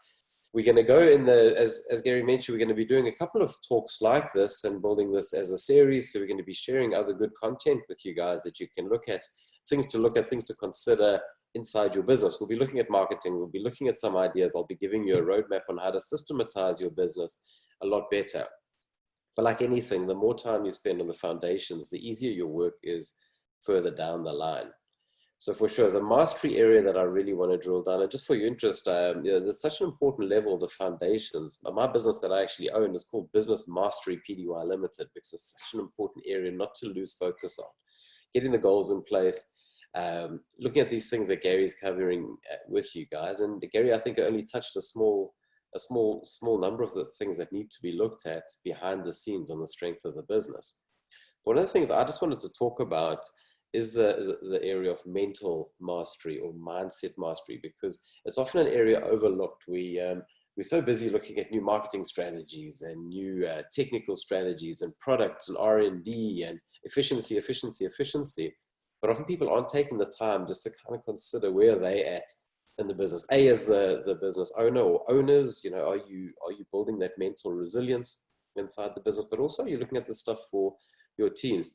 We're going to go in as Gary mentioned, we're going to be doing a couple of talks like this and building this as a series. So we're going to be sharing other good content with you guys that you can look at, things to consider inside your business. We'll be looking at marketing. We'll be looking at some ideas. I'll be giving you a roadmap on how to systematize your business a lot better. But like anything, the more time you spend on the foundations, the easier your work is further down the line. So for sure, the mastery area that I really want to drill down, and just for your interest, there's such an important level of the foundations. My business that I actually own is called Business Mastery Pty Limited, because it's such an important area not to lose focus on. Getting the goals in place, looking at these things that Gary's covering with you guys. And Gary, I think, only touched a small number of the things that need to be looked at behind the scenes on the strength of the business. One of the things I just wanted to talk about is the area of mental mastery or mindset mastery, because it's often an area overlooked. We're so busy looking at new marketing strategies and new technical strategies and products and R&D and efficiency. But often people aren't taking the time just to kind of consider where they at in the business. As the business owner or owners, are you building that mental resilience inside the business? But also you're looking at the stuff for your teams.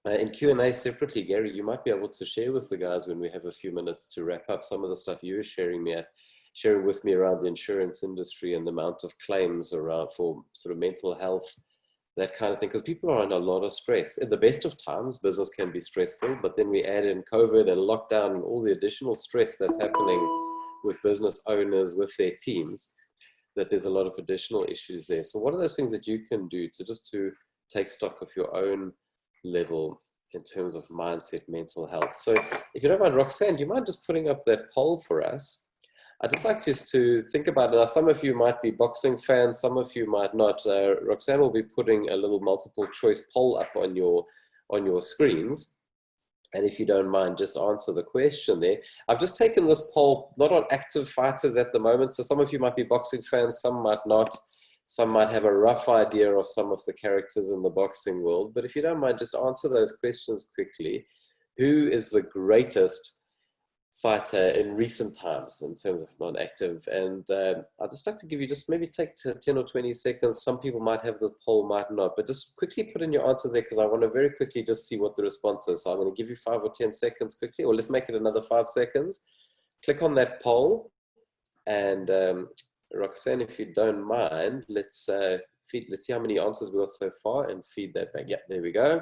In Q&A separately, Gary, you might be able to share with the guys when we have a few minutes to wrap up some of the stuff you were sharing with me around the insurance industry and the amount of claims around for sort of mental health, that kind of thing, because people are under a lot of stress. At the best of times, business can be stressful, but then we add in COVID and lockdown and all the additional stress that's happening with business owners, with their teams, that there's a lot of additional issues there. So what are those things that you can do to take stock of your own level in terms of mindset, mental health? So if you don't mind, Roxanne, do you mind just putting up that poll for us? I'd just like to think about it. Now, some of you might be boxing fans, some of you might not. Roxanne will be putting a little multiple choice poll up on your screens. And if you don't mind, just answer the question there. I've just taken this poll, not on active fighters at the moment. So some of you might be boxing fans, some might not. Some might have a rough idea of some of the characters in the boxing world. But if you don't mind, just answer those questions quickly. Who is the greatest fighter in recent times in terms of non-active? And I'd just like to give you maybe take 10 or 20 seconds. Some people might have the poll, might not. But just quickly put in your answers there, because I want to very quickly just see what the response is. So I'm going to give you 5 or 10 seconds quickly, or let's make it another 5 seconds. Click on that poll. And Roxanne, if you don't mind, let's see how many answers we got so far and feed that back. Yeah, there we go.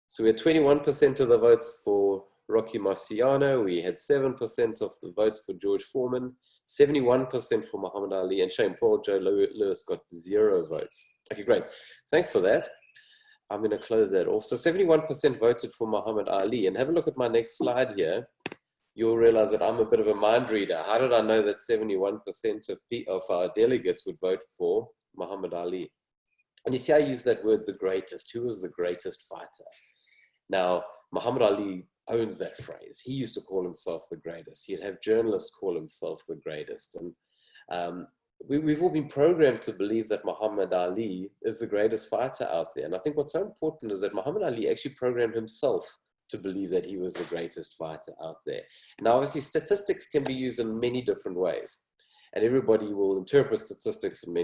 So we had 21% of the votes for Rocky Marciano. We had 7% of the votes for George Foreman, 71% for Muhammad Ali, and Shane Paul. Joe Lewis got 0 votes. Okay, great. Thanks for that. I'm going to close that off. So 71% voted for Muhammad Ali. And have a look at my next slide here. You'll realize that I'm a bit of a mind reader. How did I know that 71% of our delegates would vote for Muhammad Ali? And you see, I use that word, the greatest. Who was the greatest fighter? Now, Muhammad Ali owns that phrase. He used to call himself the greatest. He'd have journalists call himself the greatest. And we've all been programmed to believe that Muhammad Ali is the greatest fighter out there. And I think what's so important is that Muhammad Ali actually programmed himself to believe that he was the greatest fighter out there. Now, obviously, statistics can be used in many different ways. And everybody will interpret statistics in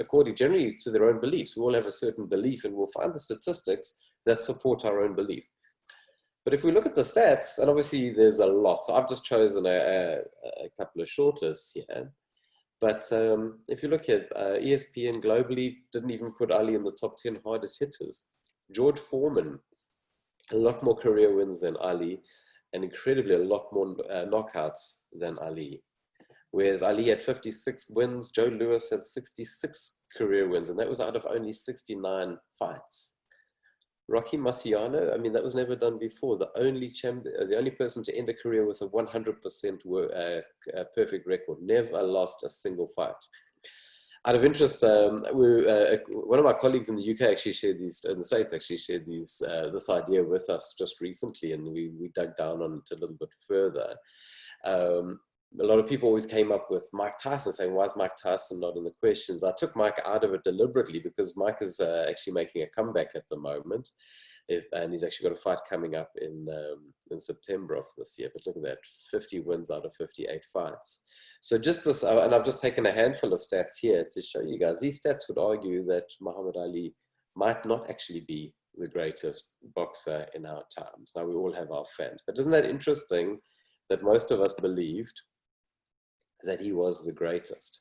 according generally to their own beliefs. We all have a certain belief, and we'll find the statistics that support our own belief. But if we look at the stats, and obviously there's a lot, so I've just chosen a couple of shortlists here. But if you look at ESPN globally, didn't even put Ali in the top 10 hardest hitters. George Foreman, a lot more career wins than Ali, and incredibly a lot more knockouts than Ali. Whereas Ali had 56 wins, Joe Lewis had 66 career wins, and that was out of only 69 fights. Rocky Marciano, I mean, that was never done before. The only person to end a career with a 100% perfect record, never lost a single fight. Out of interest, one of my colleagues in the UK actually shared these, in the States actually shared these, this idea with us just recently, and we dug down on it a little bit further. A lot of people always came up with Mike Tyson, saying, why is Mike Tyson not in the questions? I took Mike out of it deliberately because Mike is actually making a comeback at the moment. And he's actually got a fight coming up in September of this year. But look at that, 50 wins out of 58 fights. So just this, and I've just taken a handful of stats here to show you guys. These stats would argue that Muhammad Ali might not actually be the greatest boxer in our times. Now, we all have our fans. But isn't that interesting that most of us believed that he was the greatest?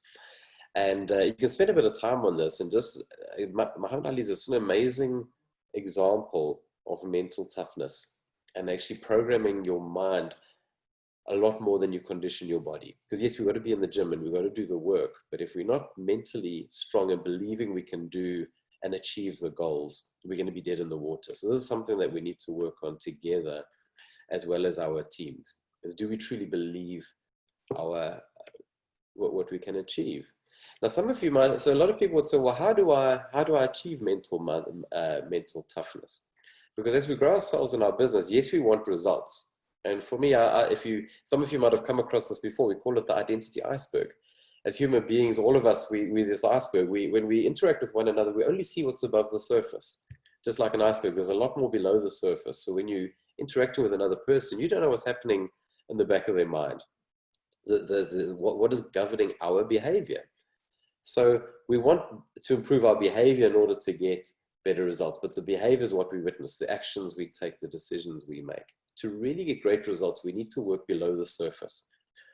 And you can spend a bit of time on this, and just Muhammad Ali is an amazing example of mental toughness and actually programming your mind a lot more than you condition your body. Because yes, we've got to be in the gym and we've got to do the work, but if we're not mentally strong and believing we can do and achieve the goals, we're going to be dead in the water. So this is something that we need to work on together, as well as our teams, is do we truly believe our what we can achieve? Now, some of you might, so a lot of people would say, well, how do I achieve mental toughness? Because as we grow ourselves in our business, yes, we want results. And for me, some of you might have come across this before. We call it the identity iceberg. As human beings, all of us, we're this iceberg. When we interact with one another, we only see what's above the surface. Just like an iceberg, there's a lot more below the surface. So when you're interacting with another person, you don't know what's happening in the back of their mind. What is governing our behavior? So we want to improve our behavior in order to get better results, but the behavior is what we witness, the actions we take, the decisions we make. To really get great results, we need to work below the surface.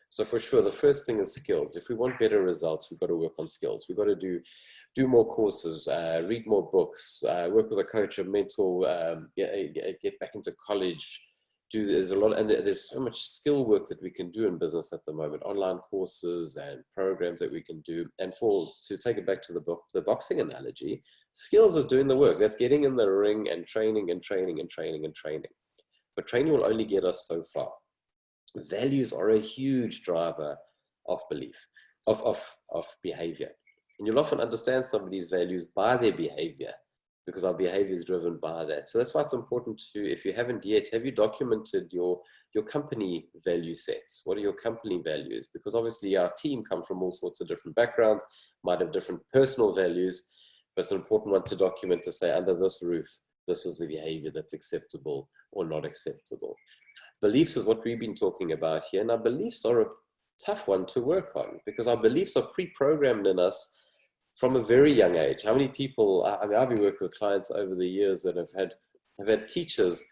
So for sure, the first thing is skills. If we want better results, we've got to work on skills. We've got to do more courses, read more books, work with a coach, a mentor, get back into college. There's a lot, and there's so much skill work that we can do in business at the moment, online courses and programs that we can do. And to take it back to the boxing analogy, skills is doing the work. That's getting in the ring and training and training and training and training. But training will only get us so far. Values are a huge driver of belief, of behavior. And you'll often understand somebody's values by their behavior, because our behavior is driven by that. So that's why it's important to, if you haven't yet, have you documented your company value sets? What are your company values? Because obviously our team come from all sorts of different backgrounds, might have different personal values, but it's an important one to document, to say, under this roof, this is the behavior that's acceptable or not acceptable. Beliefs is what we've been talking about here. Now, beliefs are a tough one to work on, because our beliefs are pre-programmed in us from a very young age. How many people, I mean, I've been working with clients over the years that have had teachers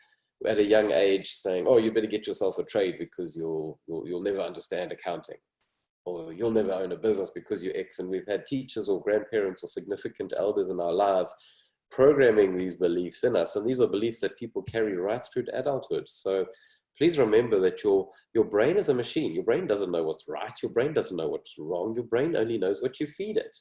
at a young age saying, oh, you better get yourself a trade because you'll never understand accounting, or you'll never own a business because you're X. And we've had teachers or grandparents or significant elders in our lives programming these beliefs in us. And these are beliefs that people carry right through to adulthood. So please remember that your brain is a machine. Your brain doesn't know what's right. Your brain doesn't know what's wrong. Your brain only knows what you feed it.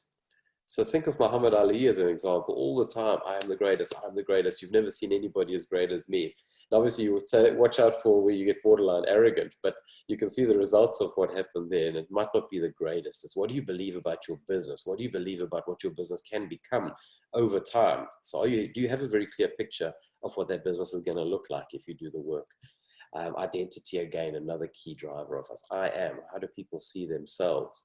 So think of Muhammad Ali as an example. All the time, I am the greatest, I'm the greatest. You've never seen anybody as great as me. And obviously, you watch out for where you get borderline arrogant, but you can see the results of what happened there. And it might not be the greatest. It's what do you believe about your business? What do you believe about what your business can become over time? So do you have a very clear picture of what that business is going to look like if you do the work? Identity, again, another key driver of us. I am. How do people see themselves?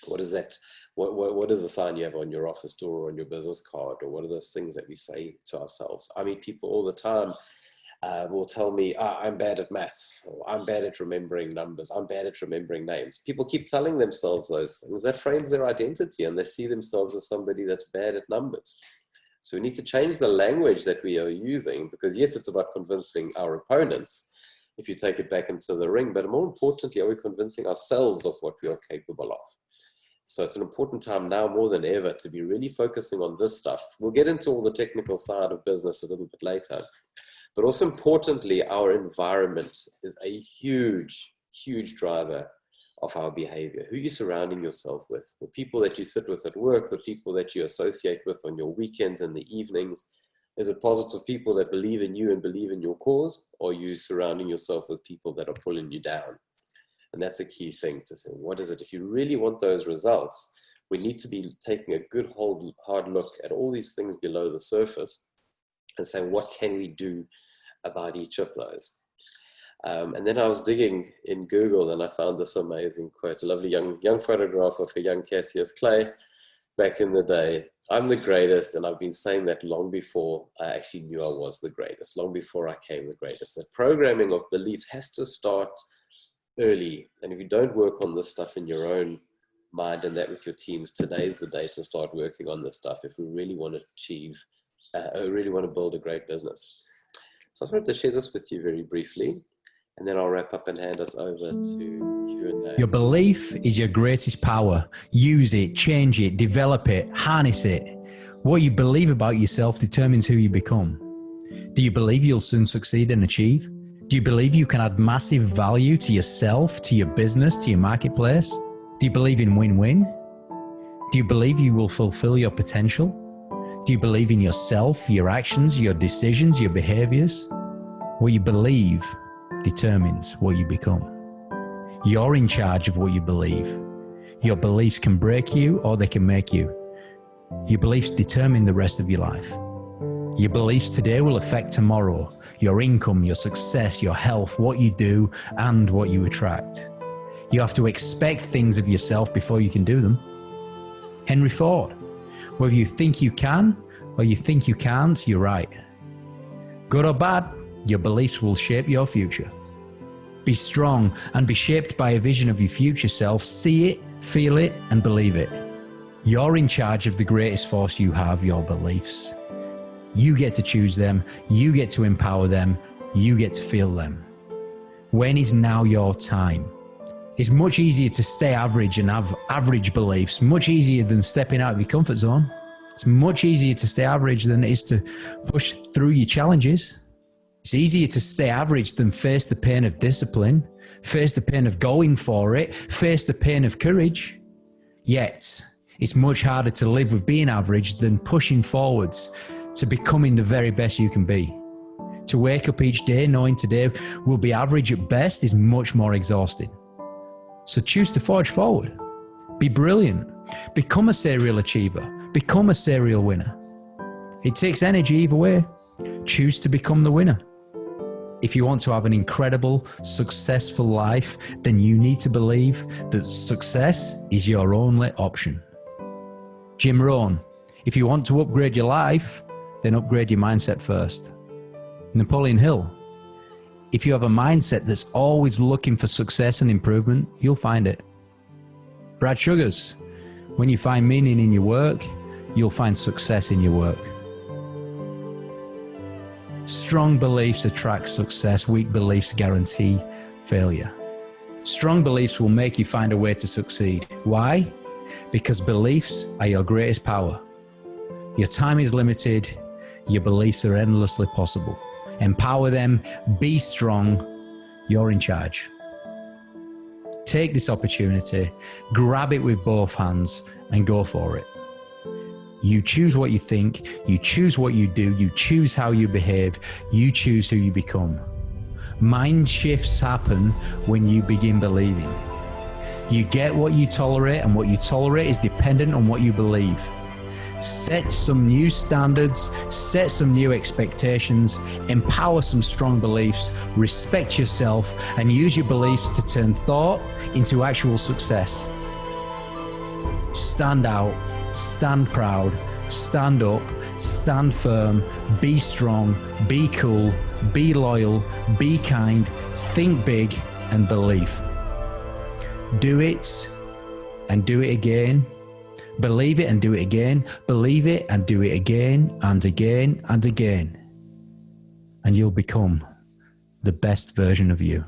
What is that? What is the sign you have on your office door or on your business card? Or what are those things that we say to ourselves? I mean, people all the time will tell me, I'm bad at maths, or I'm bad at remembering numbers, I'm bad at remembering names. People keep telling themselves those things. That frames their identity, and they see themselves as somebody that's bad at numbers. So we need to change the language that we are using, because yes, it's about convincing our opponents, if you take it back into the ring, but more importantly, are we convincing ourselves of what we are capable of? So it's an important time now more than ever to be really focusing on this stuff. We'll get into all the technical side of business a little bit later, but also importantly, our environment is a huge, huge driver of our behavior. Who are you surrounding yourself with? The people that you sit with at work, the people that you associate with on your weekends and the evenings. Is it positive people that believe in you and believe in your cause? Or are you surrounding yourself with people that are pulling you down? And that's a key thing to say, what is it? If you really want those results, we need to be taking a good hard look at all these things below the surface and saying, what can we do about each of those? And then I was digging in Google and I found this amazing quote, a lovely young photograph of a young Cassius Clay back in the day. I'm the greatest, and I've been saying that long before I actually knew I was the greatest, long before I came the greatest. That programming of beliefs has to start early, and if you don't work on this stuff in your own mind and that with your teams, today's the day to start working on this stuff if we really want to achieve, really want to build a great business. So I just wanted to share this with you very briefly, and then I'll wrap up and hand us over to Q&A. Your belief is your greatest power. Use it, change it, develop it, harness it. What you believe about yourself determines who you become. Do you believe you'll soon succeed and achieve? Do you believe you can add massive value to yourself, to your business, to your marketplace? Do you believe in win-win? Do you believe you will fulfill your potential? Do you believe in yourself, your actions, your decisions, your behaviors? What you believe determines what you become. You're in charge of what you believe. Your beliefs can break you or they can make you. Your beliefs determine the rest of your life. Your beliefs today will affect tomorrow, your income, your success, your health, what you do, and what you attract. You have to expect things of yourself before you can do them. Henry Ford, whether you think you can or you think you can't, you're right. Good or bad, your beliefs will shape your future. Be strong and be shaped by a vision of your future self. See it, feel it, and believe it. You're in charge of the greatest force you have, your beliefs. You get to choose them. You get to empower them. You get to feel them. When is now your time? It's much easier to stay average and have average beliefs, much easier than stepping out of your comfort zone. It's much easier to stay average than it is to push through your challenges. It's easier to stay average than face the pain of discipline, face the pain of going for it, face the pain of courage. Yet, it's much harder to live with being average than pushing forwards to becoming the very best you can be. To wake up each day knowing today will be average at best is much more exhausting. So choose to forge forward. Be brilliant. Become a serial achiever. Become a serial winner. It takes energy either way. Choose to become the winner. If you want to have an incredible, successful life, then you need to believe that success is your only option. Jim Rohn, if you want to upgrade your life, then upgrade your mindset first. Napoleon Hill, if you have a mindset that's always looking for success and improvement, you'll find it. Brad Sugars, when you find meaning in your work, you'll find success in your work. Strong beliefs attract success. Weak beliefs guarantee failure. Strong beliefs will make you find a way to succeed. Why? Because beliefs are your greatest power. Your time is limited. Your beliefs are endlessly possible. Empower them. Be strong. You're in charge. Take this opportunity, grab it with both hands, and go for it. You choose what you think, you choose what you do, you choose how you behave, you choose who you become. Mind shifts happen when you begin believing. You get what you tolerate, and what you tolerate is dependent on what you believe. Set some new standards, set some new expectations, empower some strong beliefs, respect yourself, and use your beliefs to turn thought into actual success. Stand out, stand proud, stand up, stand firm, be strong, be cool, be loyal, be kind, think big, and believe. Do it and do it again. Believe it and do it again. Believe it and do it again and again and again. And you'll become the best version of you.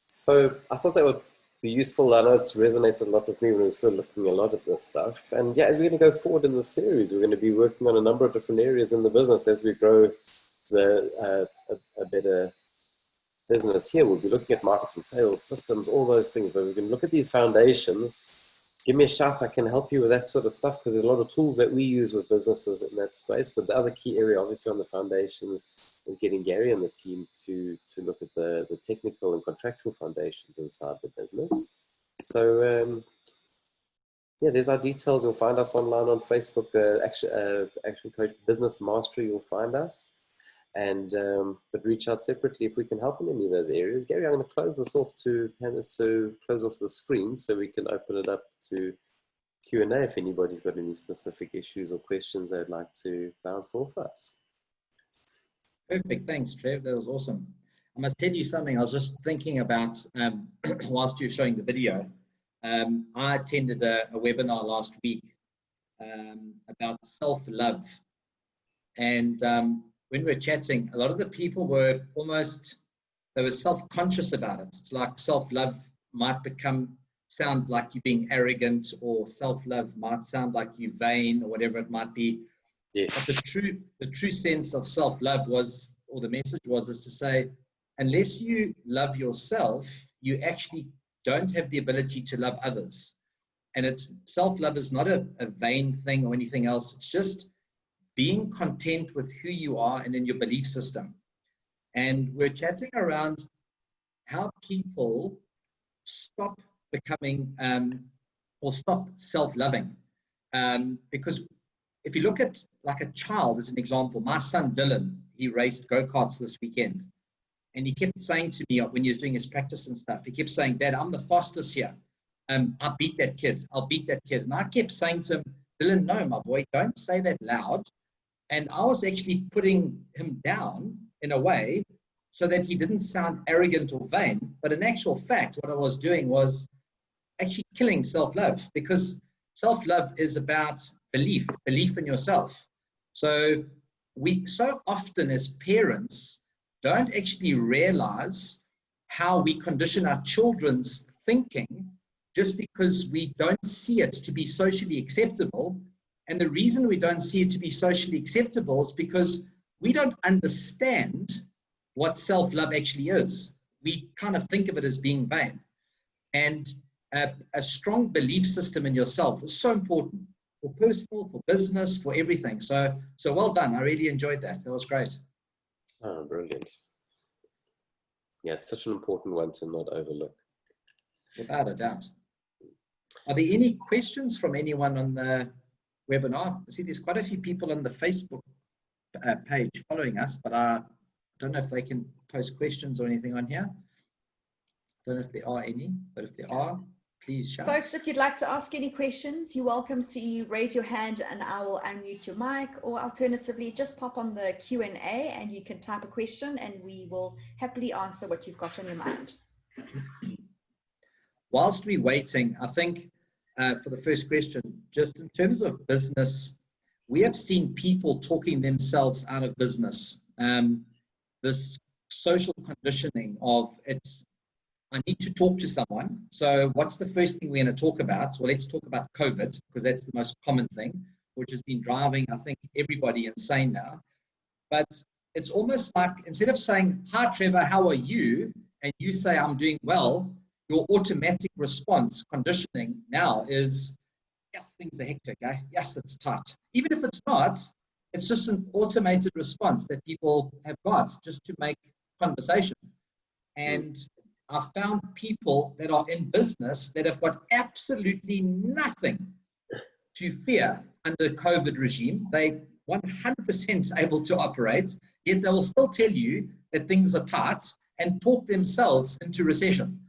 So I thought that would be useful. I know it's resonates a lot with me when I was still looking a lot at this stuff. And yeah, as we're going to go forward in the series, we're going to be working on a number of different areas in the business as we grow a better business here. We'll be looking at marketing, sales, systems, all those things, but we can look at these foundations give me a shout. I can help you with that sort of stuff, because there's a lot of tools that we use with businesses in that space. But the other key area, obviously, on the foundations is getting Gary and the team to look at the technical and contractual foundations inside the business. So, yeah, there's our details. You'll find us online on Facebook, Action Coach Business Mastery, you'll find us. And but reach out separately if we can help in any of those areas. Gary, I'm going to close this off close off the screen so we can open it up to Q&A if anybody's got any specific issues or questions they'd like to bounce off us. Perfect, thanks, Trev. That was awesome. I must tell you something. I was just thinking about whilst you were showing the video. I attended a webinar last week about self-love, and when we were chatting, a lot of the people were they were self-conscious about it. It's like self-love might sound like you're being arrogant, or self-love might sound like you're vain, or whatever it might be. Yes. But the true sense of self-love was, or the message was, is to say, unless you love yourself, you actually don't have the ability to love others. And self-love is not a vain thing or anything else. It's just being content with who you are and in your belief system. And we're chatting around how people stop becoming or stop self-loving. Because if you look at like a child as an example, my son Dylan, he raced go-karts this weekend. And he kept saying to me when he was doing his practice and stuff, he kept saying, Dad, I'm the fastest here. I'll beat that kid. I'll beat that kid. And I kept saying to him, Dylan, no, my boy, don't say that loud. And I was actually putting him down in a way so that he didn't sound arrogant or vain. But in actual fact, what I was doing was actually killing self-love, because self-love is about belief in yourself. So we so often as parents don't actually realize how we condition our children's thinking just because we don't see it to be socially acceptable. And the reason we don't see it to be socially acceptable is because we don't understand what self-love actually is. We kind of think of it as being vain. And a strong belief system in yourself is so important for personal, for business, for everything. So well done. I really enjoyed that. That was great. Oh, brilliant. Yeah, it's such an important one to not overlook. Without a doubt. Are there any questions from anyone on the webinar? I see there's quite a few people on the Facebook page following us, but I don't know if they can post questions or anything on here. I don't know if there are any, but if there are, please shout. Folks, if you'd like to ask any questions, you're welcome to raise your hand and I will unmute your mic, or alternatively, just pop on the Q&A and you can type a question and we will happily answer what you've got on your mind. Whilst we're waiting, I think for the first question, just in terms of business, we have seen people talking themselves out of business. This social conditioning of I need to talk to someone. So what's the first thing we're going to talk about? Well, let's talk about COVID, because that's the most common thing, which has been driving, I think, everybody insane now. But it's almost like, instead of saying, hi, Trevor, how are you? And you say, I'm doing well, your automatic response conditioning now is, yes, things are hectic, eh? Yes, it's tight. Even if it's not, it's just an automated response that people have got just to make conversation. And I found people that are in business that have got absolutely nothing to fear under COVID regime. They 100% able to operate, yet they will still tell you that things are tight and talk themselves into recession.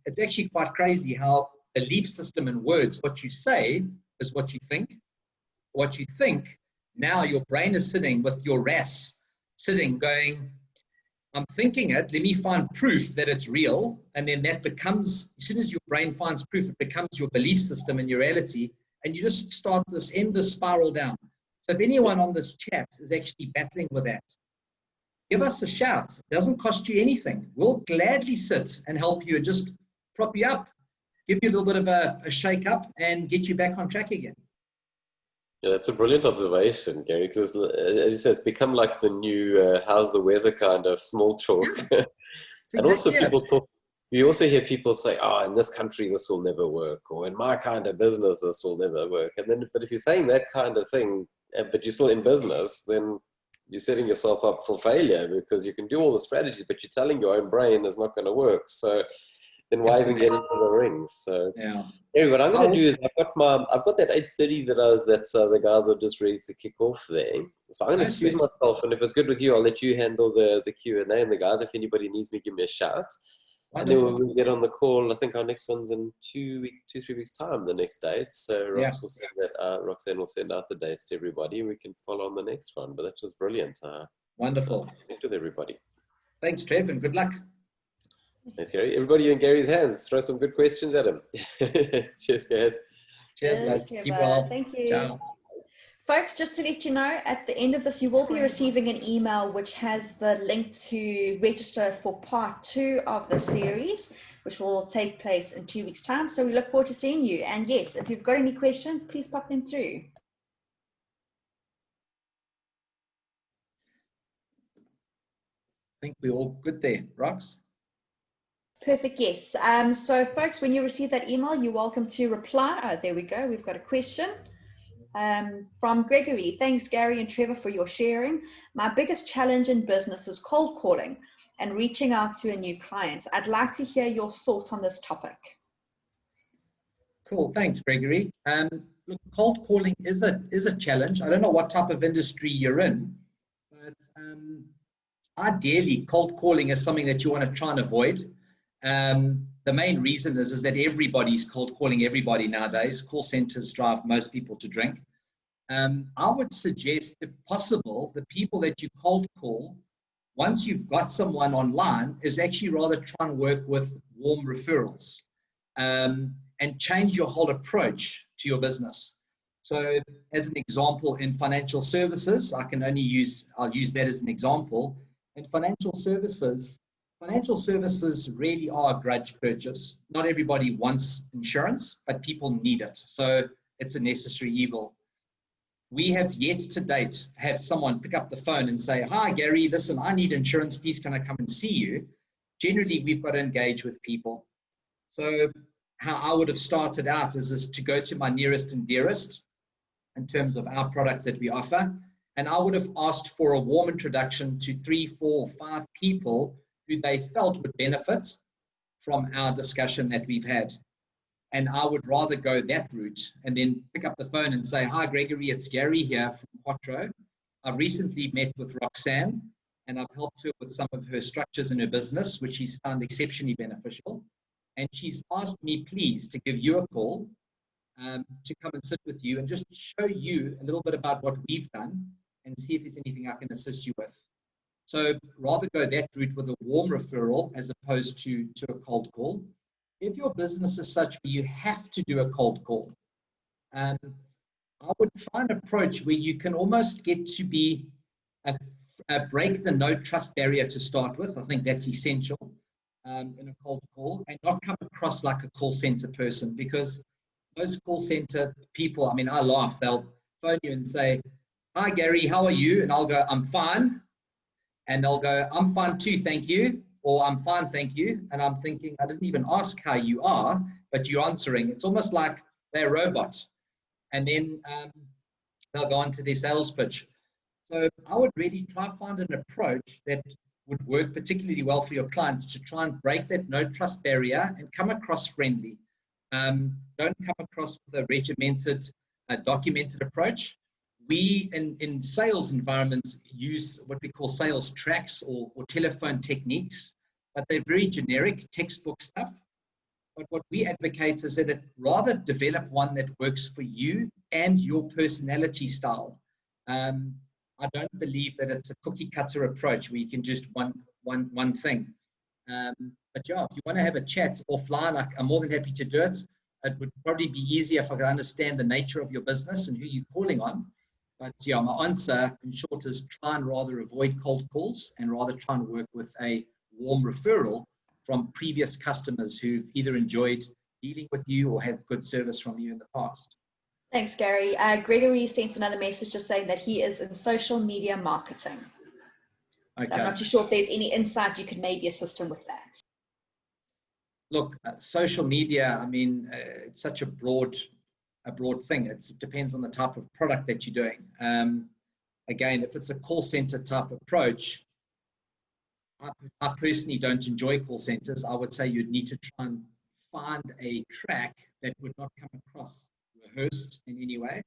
It's actually quite crazy how belief system and words, what you say is what you think. What you think, now your brain is sitting with your RAS, sitting going, I'm thinking it, let me find proof that it's real. And then that becomes, as soon as your brain finds proof, it becomes your belief system and your reality. And you just start this endless spiral down. So if anyone on this chat is actually battling with that, give us a shout. It doesn't cost you anything. We'll gladly sit and help you and just prop you up, give you a little bit of a shake up and get you back on track again. Yeah, that's a brilliant observation, Gary, because as you said, it's become like the new how's the weather kind of small talk. Yeah, And also exactly You also hear people say, oh, in this country, this will never work, or in my kind of business, this will never work. And then, but if you're saying that kind of thing, but you're still in business, then you're setting yourself up for failure, because you can do all the strategies, but you're telling your own brain it's not going to work. So then why even get into the rings? So Yeah. anyway, what I'm going to do is I've got that 8:30 that the guys are just ready to kick off there. So I'm going to excuse myself, and if it's good with you, I'll let you handle the Q&A, and the guys, if anybody needs me, give me a shout. Wonderful. And then we'll get on the call. I think our next one's in 3 weeks time, the next date. So Roxanne will send out the dates to everybody, and we can follow on the next one. But that was brilliant. Wonderful. Nice to connect with everybody. Thanks, Trev, and good luck. Thanks, Gary. Everybody in Gary's hands. Throw some good questions at him. Cheers, guys. Cheers, guys. Keep well. Thank you. Ciao. Folks, just to let you know, at the end of this, you will be receiving an email which has the link to register for part 2 of the series, which will take place in 2 weeks' time. So we look forward to seeing you. And yes, if you've got any questions, please pop them through. I think we're all good there, Rox. Perfect, yes. So folks, when you receive that email, you're welcome to reply. Oh, there we go. We've got a question from Gregory. Thanks, Gary and Trevor, for your sharing. My biggest challenge in business is cold calling and reaching out to a new client. I'd like to hear your thoughts on this topic. Cool, thanks, Gregory. Look, cold calling is a challenge. I don't know what type of industry you're in, but ideally, cold calling is something that you want to try and avoid. The main reason is that everybody's cold calling everybody nowadays. Call centers drive most people to drink. I would suggest, if possible, the people that you cold call, once you've got someone online, is actually rather try and work with warm referrals and change your whole approach to your business. So as an example, in financial services, I'll use that as an example. In financial services really are a grudge purchase. Not everybody wants insurance, but people need it. So it's a necessary evil. We have yet to date have someone pick up the phone and say, hi, Gary, listen, I need insurance. Please, can I come and see you? Generally, we've got to engage with people. So how I would have started out is to go to my nearest and dearest in terms of our products that we offer. And I would have asked for a warm introduction to 3, 4, 5 people who they felt would benefit from our discussion that we've had. And I would rather go that route and then pick up the phone and say, hi, Gregory, it's Gary here from Quattro. I've recently met with Roxanne, and I've helped her with some of her structures in her business, which she's found exceptionally beneficial. And she's asked me, please, to give you a call to come and sit with you and just show you a little bit about what we've done and see if there's anything I can assist you with. So rather go that route with a warm referral as opposed to a cold call. If your business is such where you have to do a cold call, I would try an approach where you can almost get to be break the no trust barrier to start with. I think that's essential in a cold call, and not come across like a call center person, because those call center people, I mean, I laugh. They'll phone you and say, hi, Gary, how are you? And I'll go, I'm fine. And they'll go, I'm fine too, thank you. Or I'm fine, thank you. And I'm thinking, I didn't even ask how you are, but you're answering. It's almost like they're a robot. And then they'll go on to their sales pitch. So I would really try to find an approach that would work particularly well for your clients to try and break that no trust barrier and come across friendly. Don't come across with a regimented, documented approach. We, in sales environments, use what we call sales tracks or telephone techniques, but they're very generic textbook stuff. But what we advocate is that it rather develop one that works for you and your personality style. I don't believe that it's a cookie cutter approach where you can just one thing. But yeah, if you want to have a chat offline, I'm more than happy to do it. It would probably be easier if I could understand the nature of your business and who you're calling on. But yeah, my answer in short is try and rather avoid cold calls and rather try and work with a warm referral from previous customers who've either enjoyed dealing with you or have good service from you in the past. Thanks, Gary. Gregory sent another message just saying that he is in social media marketing. Okay. So I'm not too sure if there's any insight you could maybe assist him with that. look, social media, I mean, it's such a broad thing. It depends on the type of product that you're doing. Again, if it's a call center type approach, I personally don't enjoy call centers. I would say you'd need to try and find a track that would not come across rehearsed in any way.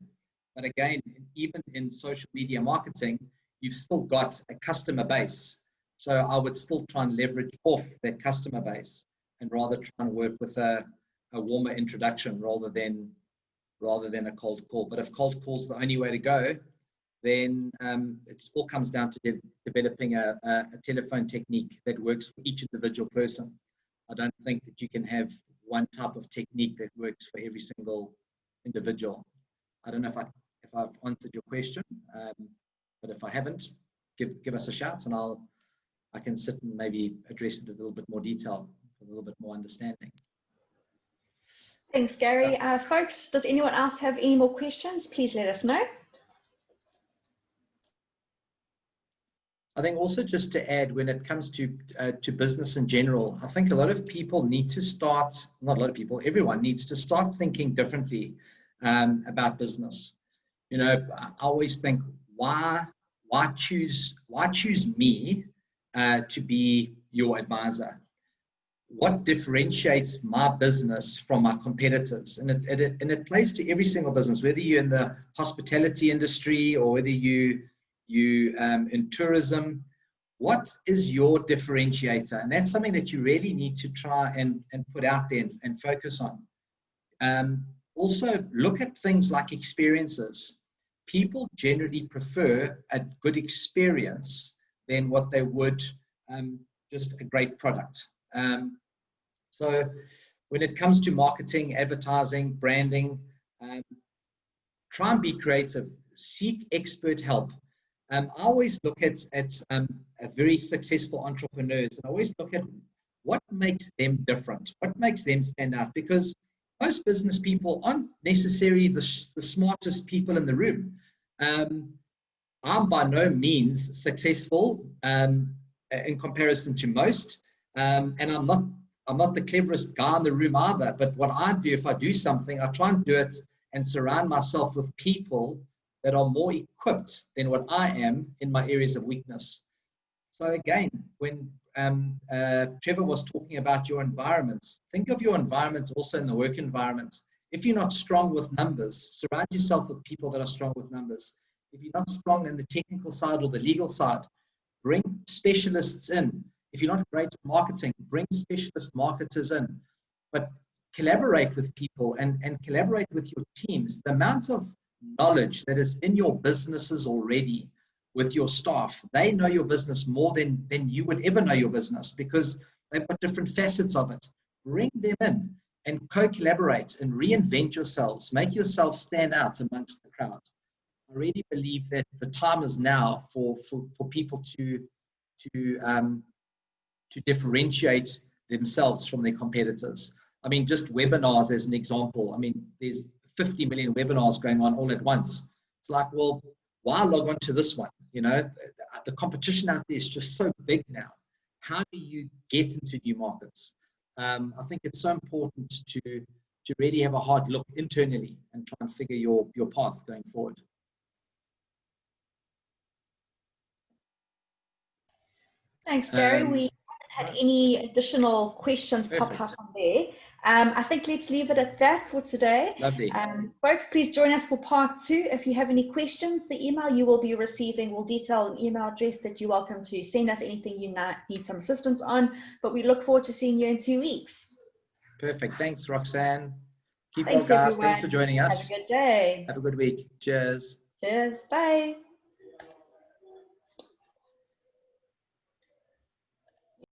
But again, even in social media marketing, you've still got a customer base. So I would still try and leverage off that customer base and rather try and work with a warmer introduction rather than a cold call. But if cold call is the only way to go, then it all comes down to developing a telephone technique that works for each individual person. I don't think that you can have one type of technique that works for every single individual. I don't know if I've answered your question, but if I haven't, give us a shout, and I can sit and maybe address it in a little bit more detail, with a little bit more understanding. Thanks, Gary. Folks, does anyone else have any more questions? Please let us know. I think also just to add, when it comes to business in general, I think a lot of people need to start, not a lot of people, everyone needs to start thinking differently about business. You know, I always think, why choose me to be your advisor? What differentiates my business from my competitors? And it plays to every single business, whether you're in the hospitality industry or whether you in tourism. What is your differentiator? And that's something that you really need to try and put out there and focus on. Also, look at things like experiences. People generally prefer a good experience than what they would just a great product. So when it comes to marketing, advertising, branding, try and be creative, seek expert help. I always look at very successful entrepreneurs, and I always look at what makes them different, what makes them stand out, because most business people aren't necessarily the smartest people in the room. I'm by no means successful in comparison to most, and I'm not the cleverest guy in the room either. But what I do, if I do something, I try and do it and surround myself with people that are more equipped than what I am in my areas of weakness. So again, when Trevor was talking about your environments, think of your environment also in the work environment. If you're not strong with numbers, surround yourself with people that are strong with numbers. If you're not strong in the technical side or the legal side, bring specialists in. If you're not great at marketing, bring specialist marketers in. But collaborate with people and collaborate with your teams. The amount of knowledge that is in your businesses already with your staff, they know your business more than you would ever know your business, because they've got different facets of it. Bring them in and co-collaborate and reinvent yourselves. Make yourself stand out amongst the crowd. I really believe that the time is now for people to differentiate themselves from their competitors. I mean, just webinars as an example. I mean, there's 50 million webinars going on all at once. It's like, well, why log on to this one? You know, the competition out there is just so big now. How do you get into new markets? I think it's so important to really have a hard look internally and try and figure your path going forward. Thanks, Gary. We haven't had any additional questions pop up on there. I think let's leave it at that for today. Lovely. Folks, please join us for part 2. If you have any questions, the email you will be receiving will detail an email address that you're welcome to send us anything you need some assistance on. But we look forward to seeing you in 2 weeks. Perfect. Thanks, Roxanne. Keep Thanks, well, guys. everyone. Thanks for joining us. Have a good day. Have a good week. Cheers. Cheers. Bye.